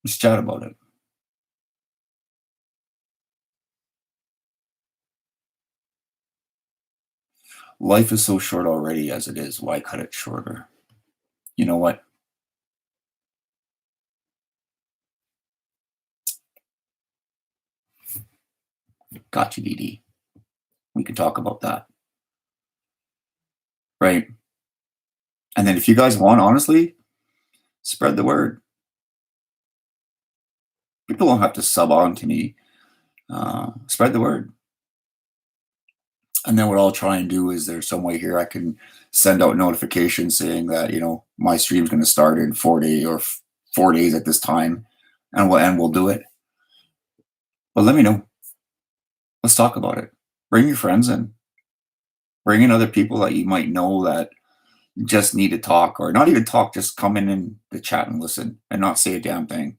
let's chat about it. Life is so short already as it is. Why cut it shorter? You know what? Got you, DD. We can talk about that. Right. And then if you guys want, honestly, spread the word. People don't have to sub on to me. Spread the word. And then what I'll try and do is there's some way here I can send out notifications saying that, my stream's going to start in 4 days or 4 days at this time, and we'll do it. But let me know. Let's talk about it. Bring your friends in. Bring in other people that you might know that just need to talk, or not even talk, just come in the chat and listen and not say a damn thing.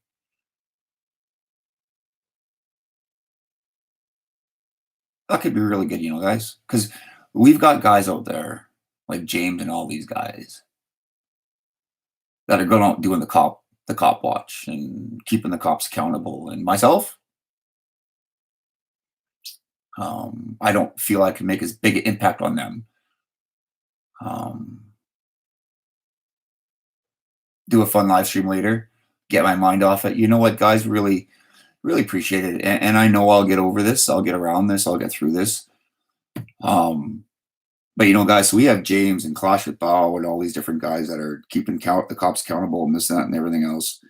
That could be really good, guys, because we've got guys out there like James and all these guys that are going out doing the cop watch and keeping the cops accountable. And myself, I don't feel I can make as big an impact on them. Um, do a fun live stream later. get my mind off it. You know what, guys? Really, really appreciate it. And I know I'll get over this. I'll get around this. I'll get through this. But guys, so we have James and Clash with Bao and all these different guys that are keeping the cops accountable and this, that, and everything else.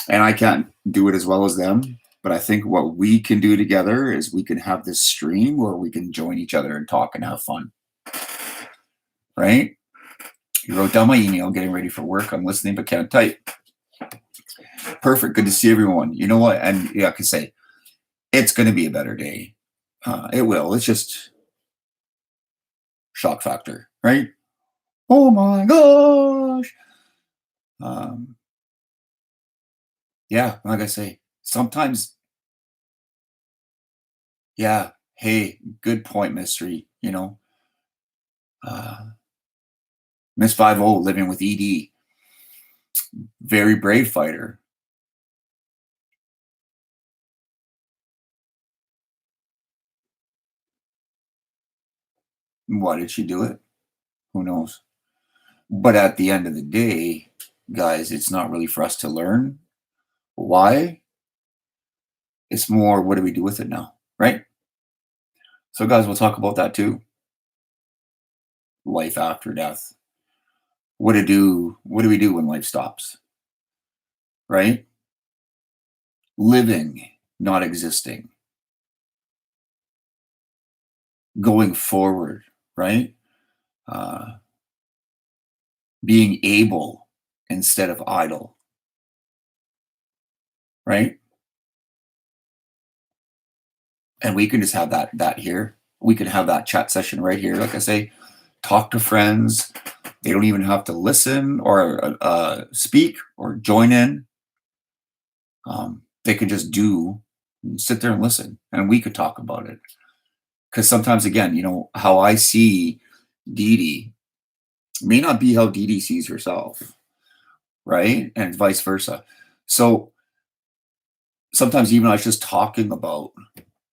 And I can't do it as well as them. But I think what we can do together is we can have this stream where we can join each other and talk and have fun. Right? You wrote down my email, getting ready for work. I'm listening but can't type. Perfect. Good to see everyone. You know what? And I can say, it's going to be a better day. It will. It's just shock factor, right? Oh my gosh. Yeah, like I say, sometimes, yeah, hey, good point, Mystery. Miss 50 living with ED. Very brave fighter. Why did she do it? Who knows? But at the end of the day, guys, it's not really for us to learn. Why? It's more, what do we do with it now, right? So, guys, we'll talk about that too. Life after death. What do we do when life stops? Right? Living, not existing. Going forward, right? Being able instead of idle, right? And we can just have that here. We can have that chat session right here. Like I say, talk to friends. They don't even have to listen or speak or join in. They could just sit there and listen, and we could talk about it. Because sometimes, again, how I see Dee Dee may not be how Dee Dee sees herself, right? And vice versa. So sometimes even I was just talking about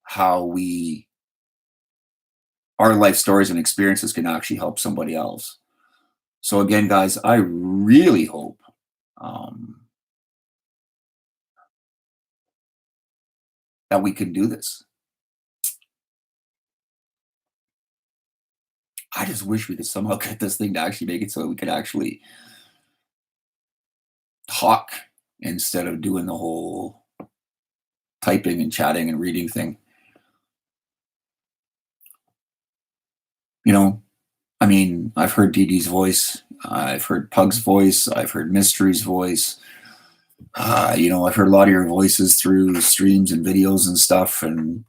how our life stories and experiences can actually help somebody else. So again, guys, I really hope that we can do this. I just wish we could somehow get this thing to actually make it so that we could actually talk instead of doing the whole typing and chatting and reading thing. I mean, I've heard Dee Dee's voice. I've heard Pug's voice. I've heard Mystery's voice. I've heard a lot of your voices through streams and videos and stuff, and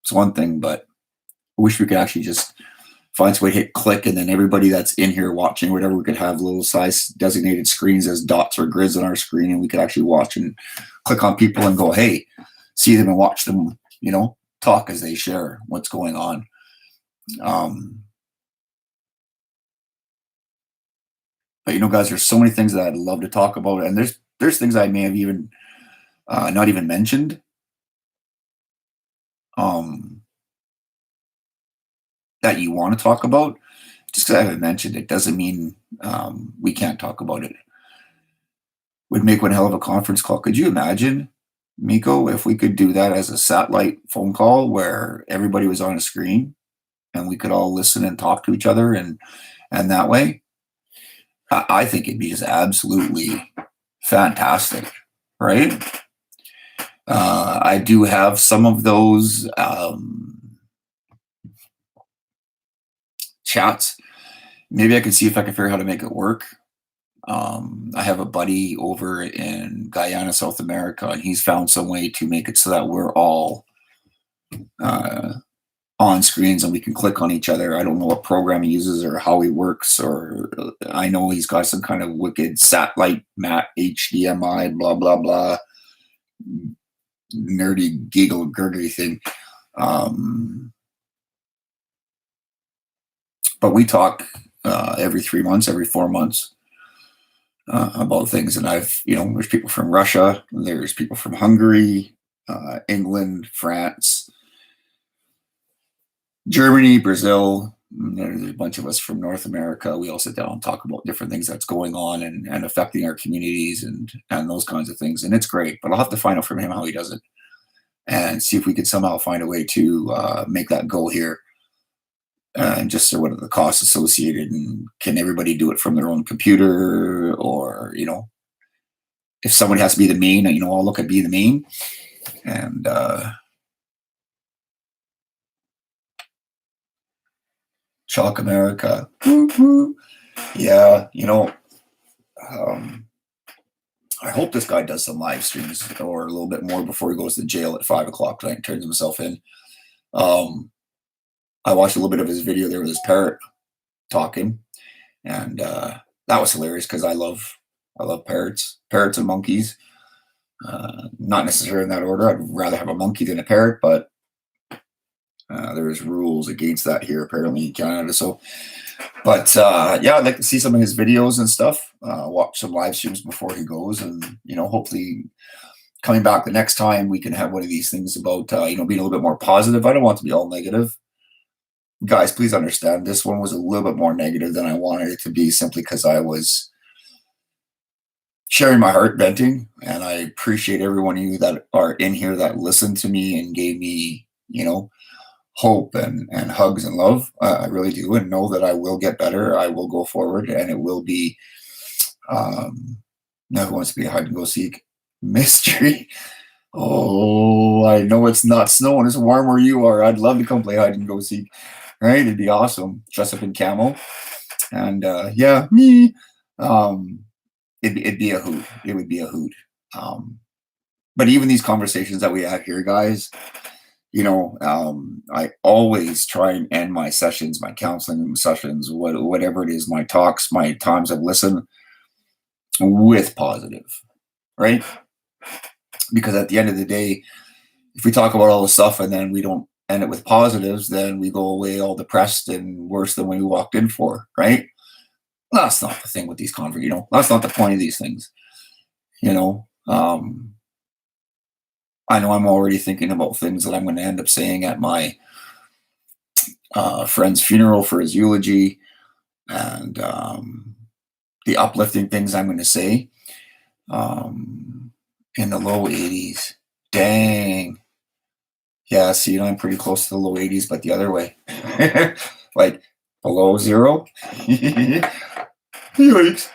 it's one thing, but I wish we could actually just find some way to hit click, and then everybody that's in here watching, whatever, we could have little size designated screens as dots or grids on our screen, and we could actually watch and click on people and go, hey, see them and watch them, talk as they share what's going on. But guys, there's so many things that I'd love to talk about, and there's things I may have even not even mentioned. That you want to talk about. Just because I haven't mentioned it doesn't mean we can't talk about it. Would make one hell of a conference call. Could you imagine, Miko, if we could do that as a satellite phone call where everybody was on a screen and we could all listen and talk to each other and that way? I think it'd be just absolutely fantastic, right? I do have some of those chats. Maybe I can see if I can figure out how to make it work. I have a buddy over in Guyana, South America, and he's found some way to make it so that we're all on screens and we can click on each other. I don't know what program he uses or how he works, or I know he's got some kind of wicked satellite mat HDMI, blah, blah, blah, nerdy giggle gurgly thing. But we talk every 3 months, every 4 months about things. And there's people from Russia, there's people from Hungary, England, France, Germany, Brazil, There's a bunch of us from North America. We all sit down and talk about different things that's going on and affecting our communities and those kinds of things. And it's great, but I'll have to find out from him how he does it and see if we could somehow find a way to make that go here. And just so what are the costs associated, and can everybody do it from their own computer, or if somebody has to be the main, I'll look at being the main. And Chalk America. Yeah, I hope this guy does some live streams or a little bit more before he goes to jail at 5 o'clock tonight and turns himself in. I watched a little bit of his video there with his parrot talking, and that was hilarious because I love parrots and monkeys. Not necessarily in that order. I'd rather have a monkey than a parrot, but there's rules against that here apparently in Canada. So, but yeah, I'd like to see some of his videos and stuff. Watch some live streams before he goes, and hopefully coming back the next time we can have one of these things about being a little bit more positive. I don't want it to be all negative. Guys, please understand this one was a little bit more negative than I wanted it to be, simply because I was sharing my heart, venting, and I appreciate every one of you that are in here that listened to me and gave me, hope and hugs and love. I really do, and know that I will get better. I will go forward, and it will be. Now who wants to be a hide and go seek mystery? Oh, I know it's not snowing. It's warm where you are. I'd love to come play hide and go seek. Right? It'd be awesome. Dress up in camo. And yeah, me. It'd be a hoot. It would be a hoot. But even these conversations that we have here, guys, I always try and end my sessions, my counseling sessions, whatever it is, my talks, my times of listen, with positive, right? Because at the end of the day, if we talk about all the stuff and then we don't end it with positives, then we go away all depressed and worse than when we walked in for, right? That's not the thing with these conversations, that's not the point of these things, I know I'm already thinking about things that I'm going to end up saying at my friend's funeral for his eulogy, and the uplifting things I'm going to say in the low 80s. Dang. Yeah, see, I'm pretty close to the low 80s, but the other way. Like below zero. Yikes.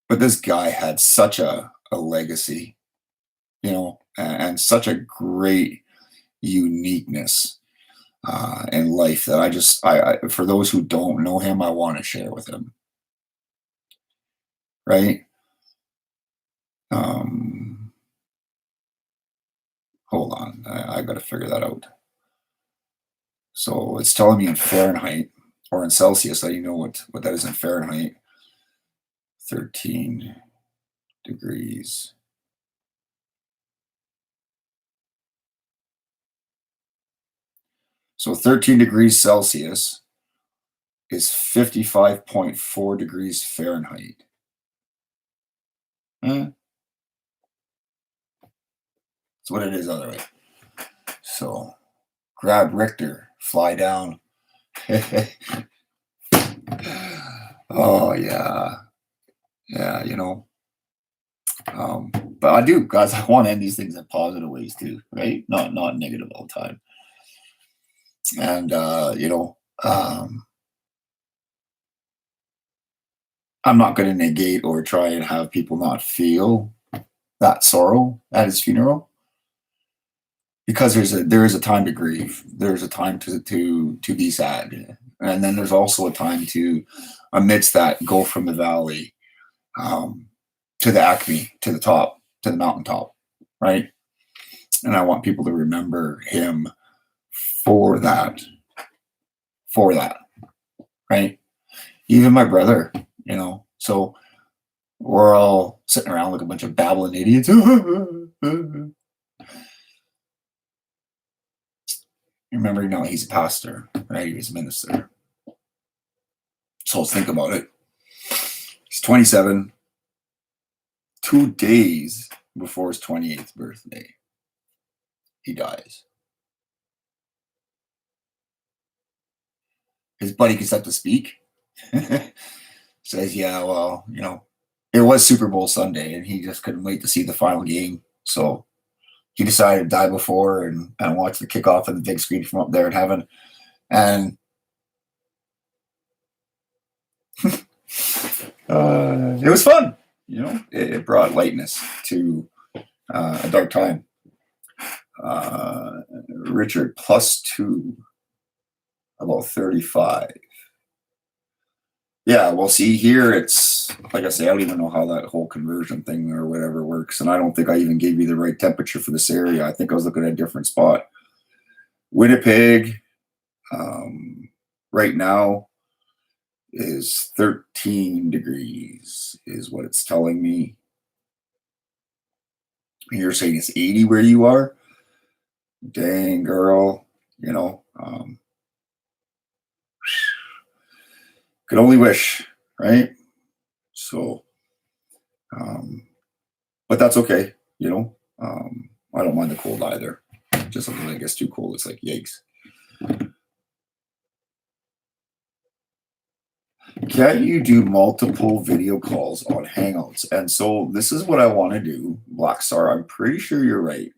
But this guy had such a legacy, and such a great uniqueness in life that I for those who don't know him, I want to share with him. Right? Hold on, I got to figure that out. So it's telling me in Fahrenheit or in Celsius. I don't know what that is in Fahrenheit. 13 degrees. So 13 degrees Celsius is 55.4 degrees Fahrenheit. That's what it is other way. So grab Richter, fly down. Oh yeah. Yeah, but I do, guys, I want to end these things in positive ways too, right? Not negative all the time. And I'm not going to negate or try and have people not feel that sorrow at his funeral, because there is a time to grieve. There's a time to be sad, and then there's also a time to, amidst that, go from the valley to the acme, to the top, to the mountaintop, right? And I want people to remember him for that, right? Even my brother, so we're all sitting around like a bunch of babbling idiots. Remember, he's a pastor, right? He was a minister. So let's think about it. He's 27, 2 days before his 28th birthday, he dies. his buddy gets up to speak. Says, yeah, well, it was Super Bowl Sunday, and he just couldn't wait to see the final game. So he decided to die before and watch the kickoff on the big screen from up there in heaven. And it was fun. It brought lightness to a dark time. Richard +2, about 35. Yeah, well, see here, it's like I say, I don't even know how that whole conversion thing or whatever works, and I don't think I even gave you the right temperature for this area. I think I was looking at a different spot. Winnipeg, right now, is 13 degrees, is what it's telling me. And you're saying it's 80 where you are? Dang, girl, could only wish, right? So, but that's okay, I don't mind the cold either. Just something that gets too cold, it's like, yikes. Can you do multiple video calls on Hangouts? And so this is what I want to do, Black Star. I'm pretty sure you're right.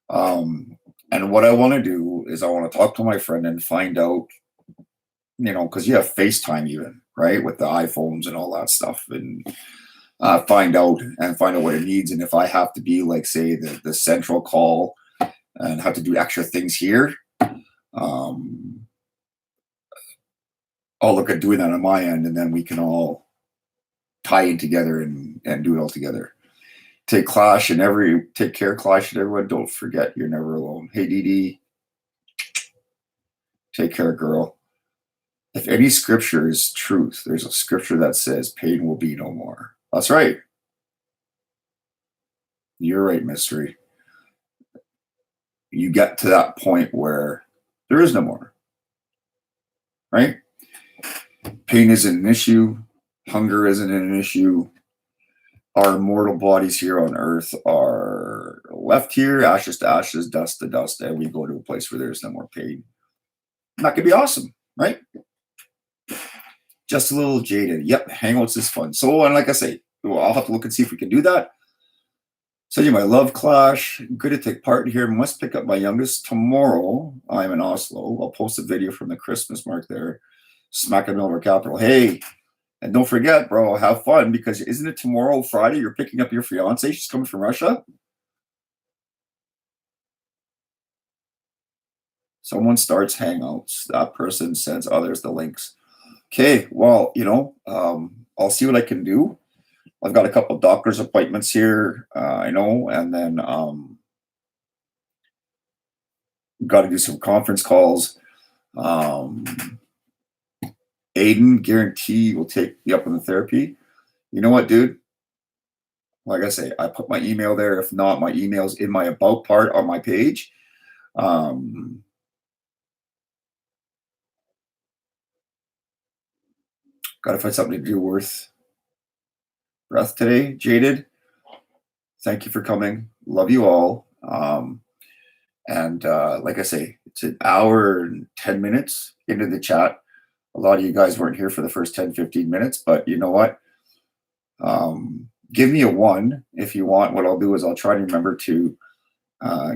And what I want to do is I want to talk to my friend and find out, because you have FaceTime even, right, with the iPhones and all that stuff, and find out what it needs. And if I have to be like, say, the central call and have to do extra things here, I'll look at doing that on my end, and then we can all tie in together and do it all together. Take care, Clash, and everyone. Don't forget, you're never alone. Hey, Dee Dee, take care, girl. If any scripture is truth, there's a scripture that says pain will be no more. That's right. You're right, Mystery. You get to that point where there is no more, right? Pain isn't an issue. Hunger isn't an issue. Our mortal bodies here on earth are left here, ashes to ashes, dust to dust, and we go to a place where there's no more pain. And that could be awesome, right? Just a little jaded. Yep, Hangouts is fun. So, and like I say, I'll have to look and see if we can do that. Send you my love, Clash. Good to take part here. Must pick up my youngest tomorrow. I'm in Oslo. I'll post a video from the Christmas mark there. Smack in over capital. Hey, and don't forget, bro, have fun, because isn't it tomorrow, Friday, you're picking up your fiance? She's coming from Russia. Someone starts Hangouts. That person sends others the links. Okay, well, I'll see what I can do. I've got a couple doctor's appointments here, and then got to do some conference calls. Aiden, guarantee will take you up on the therapy. You know what, dude? Like I say, I put my email there. If not, my email's in my about part on my page. Got to find something to do worth breath today. Jaded, thank you for coming. Love you all. And like I say, it's an hour and 10 minutes into the chat. A lot of you guys weren't here for the first 10, 15 minutes, but you know what? Give me a 1 if you want. What I'll do is I'll try to remember to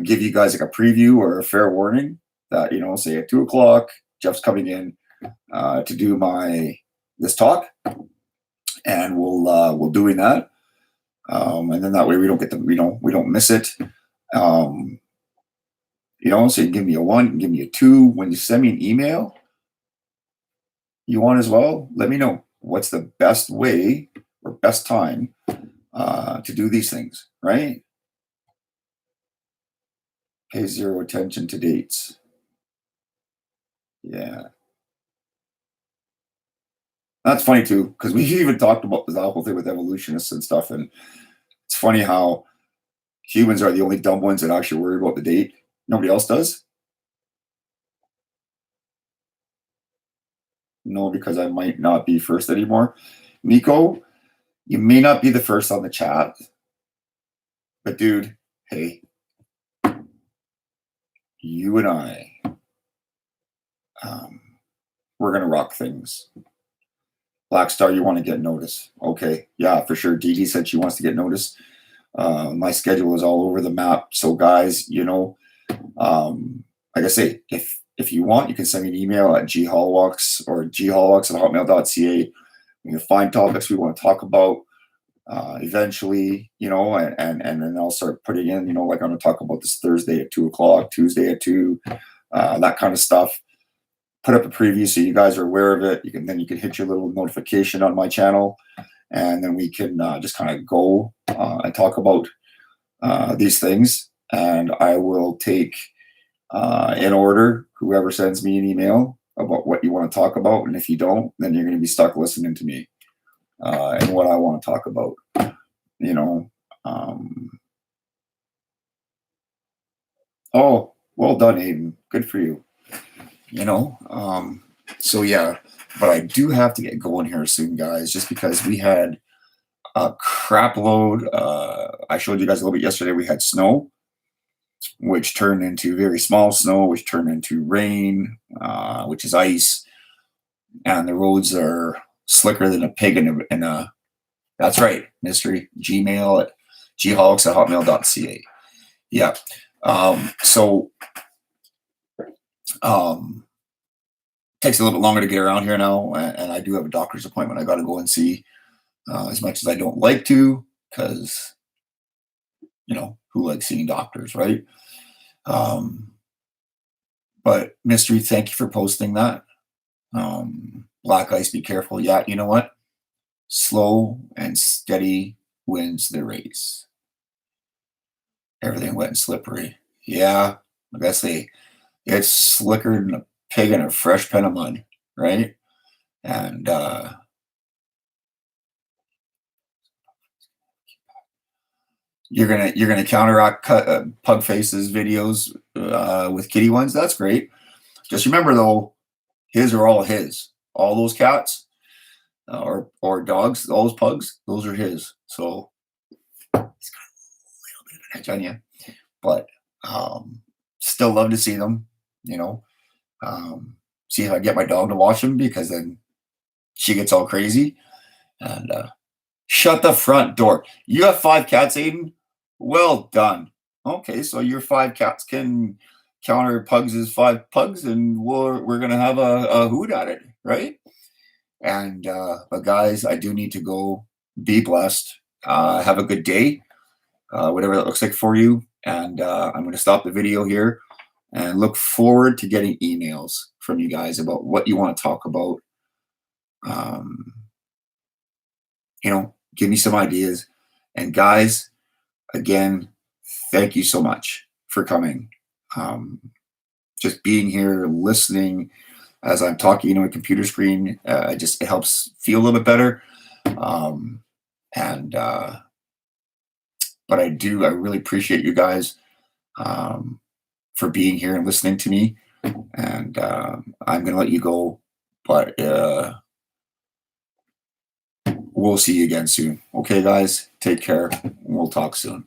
give you guys like a preview or a fair warning that, say at 2 o'clock, Jeff's coming in to do this talk, and we'll doing that. And then that way we don't miss it. So you can give me a 1, you can give me a 2. When you send me an email, you want as well, let me know what's the best way or best time to do these things, right? Pay zero attention to dates. Yeah. That's funny too, because we even talked about the whole thing with evolutionists and stuff, and it's funny how humans are the only dumb ones that actually worry about the date. Nobody else does. No, because I might not be first anymore. Nico, you may not be the first on the chat, but dude, hey, you and I, we're going to rock things. Black Star, you want to get notice. Okay. Yeah, for sure. Dee Dee said she wants to get notice. My schedule is all over the map. So guys, like I say, if you want, you can send me an email at ghollwalks or ghollwalks@hotmail.ca. We can find topics we want to talk about eventually, and then I'll start putting in, like I'm going to talk about this Thursday at 2:00, Tuesday at 2, that kind of stuff. Put up a preview so you guys are aware of it. You can hit your little notification on my channel, and then we can just kind of go and talk about these things. And I will take in order whoever sends me an email about what you want to talk about, and if you don't, then you're going to be stuck listening to me and what I want to talk about. Oh, well done, Aiden. Good for you. So yeah, but I do have to get going here soon, guys, just because we had a crap load. I showed you guys a little bit yesterday. We had snow, which turned into very small snow, which turned into rain, which is ice, and the roads are slicker than a pig in a that's right, mystery Gmail at ghollwalks@hotmail.ca. Yeah. Takes a little bit longer to get around here now, and I do have a doctor's appointment I got to go and see, as much as I don't like to, because who likes seeing doctors, right? But mystery, thank you for posting that. Black ice, be careful. Yeah, you know what? Slow and steady wins the race. Everything wet and slippery. Yeah, I guess it's slicker than a pig in a fresh pen of mud, right? And you're gonna counteract Pug Face's videos with kitty ones. That's great. Just remember though, his are all his. All those cats or dogs, all those pugs, those are his. So it's got a little bit of an edge on you, but still love to see them. See if I get my dog to watch them, because then she gets all crazy. And shut the front door. You have 5 cats, Aiden? Well done. Okay, so your 5 cats can counter Pugs' 5 pugs, and we're gonna have a hoot at it, right? And but guys, I do need to go. Be blessed. Have a good day, whatever that looks like for you. And I'm going to stop the video here and look forward to getting emails from you guys about what you want to talk about. Give me some ideas. And guys, again, thank you so much for coming. Just being here, listening as I'm talking into a computer screen, it helps feel a little bit better. But I really appreciate you guys for being here and listening to me. And I'm going to let you go, but we'll see you again soon. Okay, guys, take care. We'll talk soon.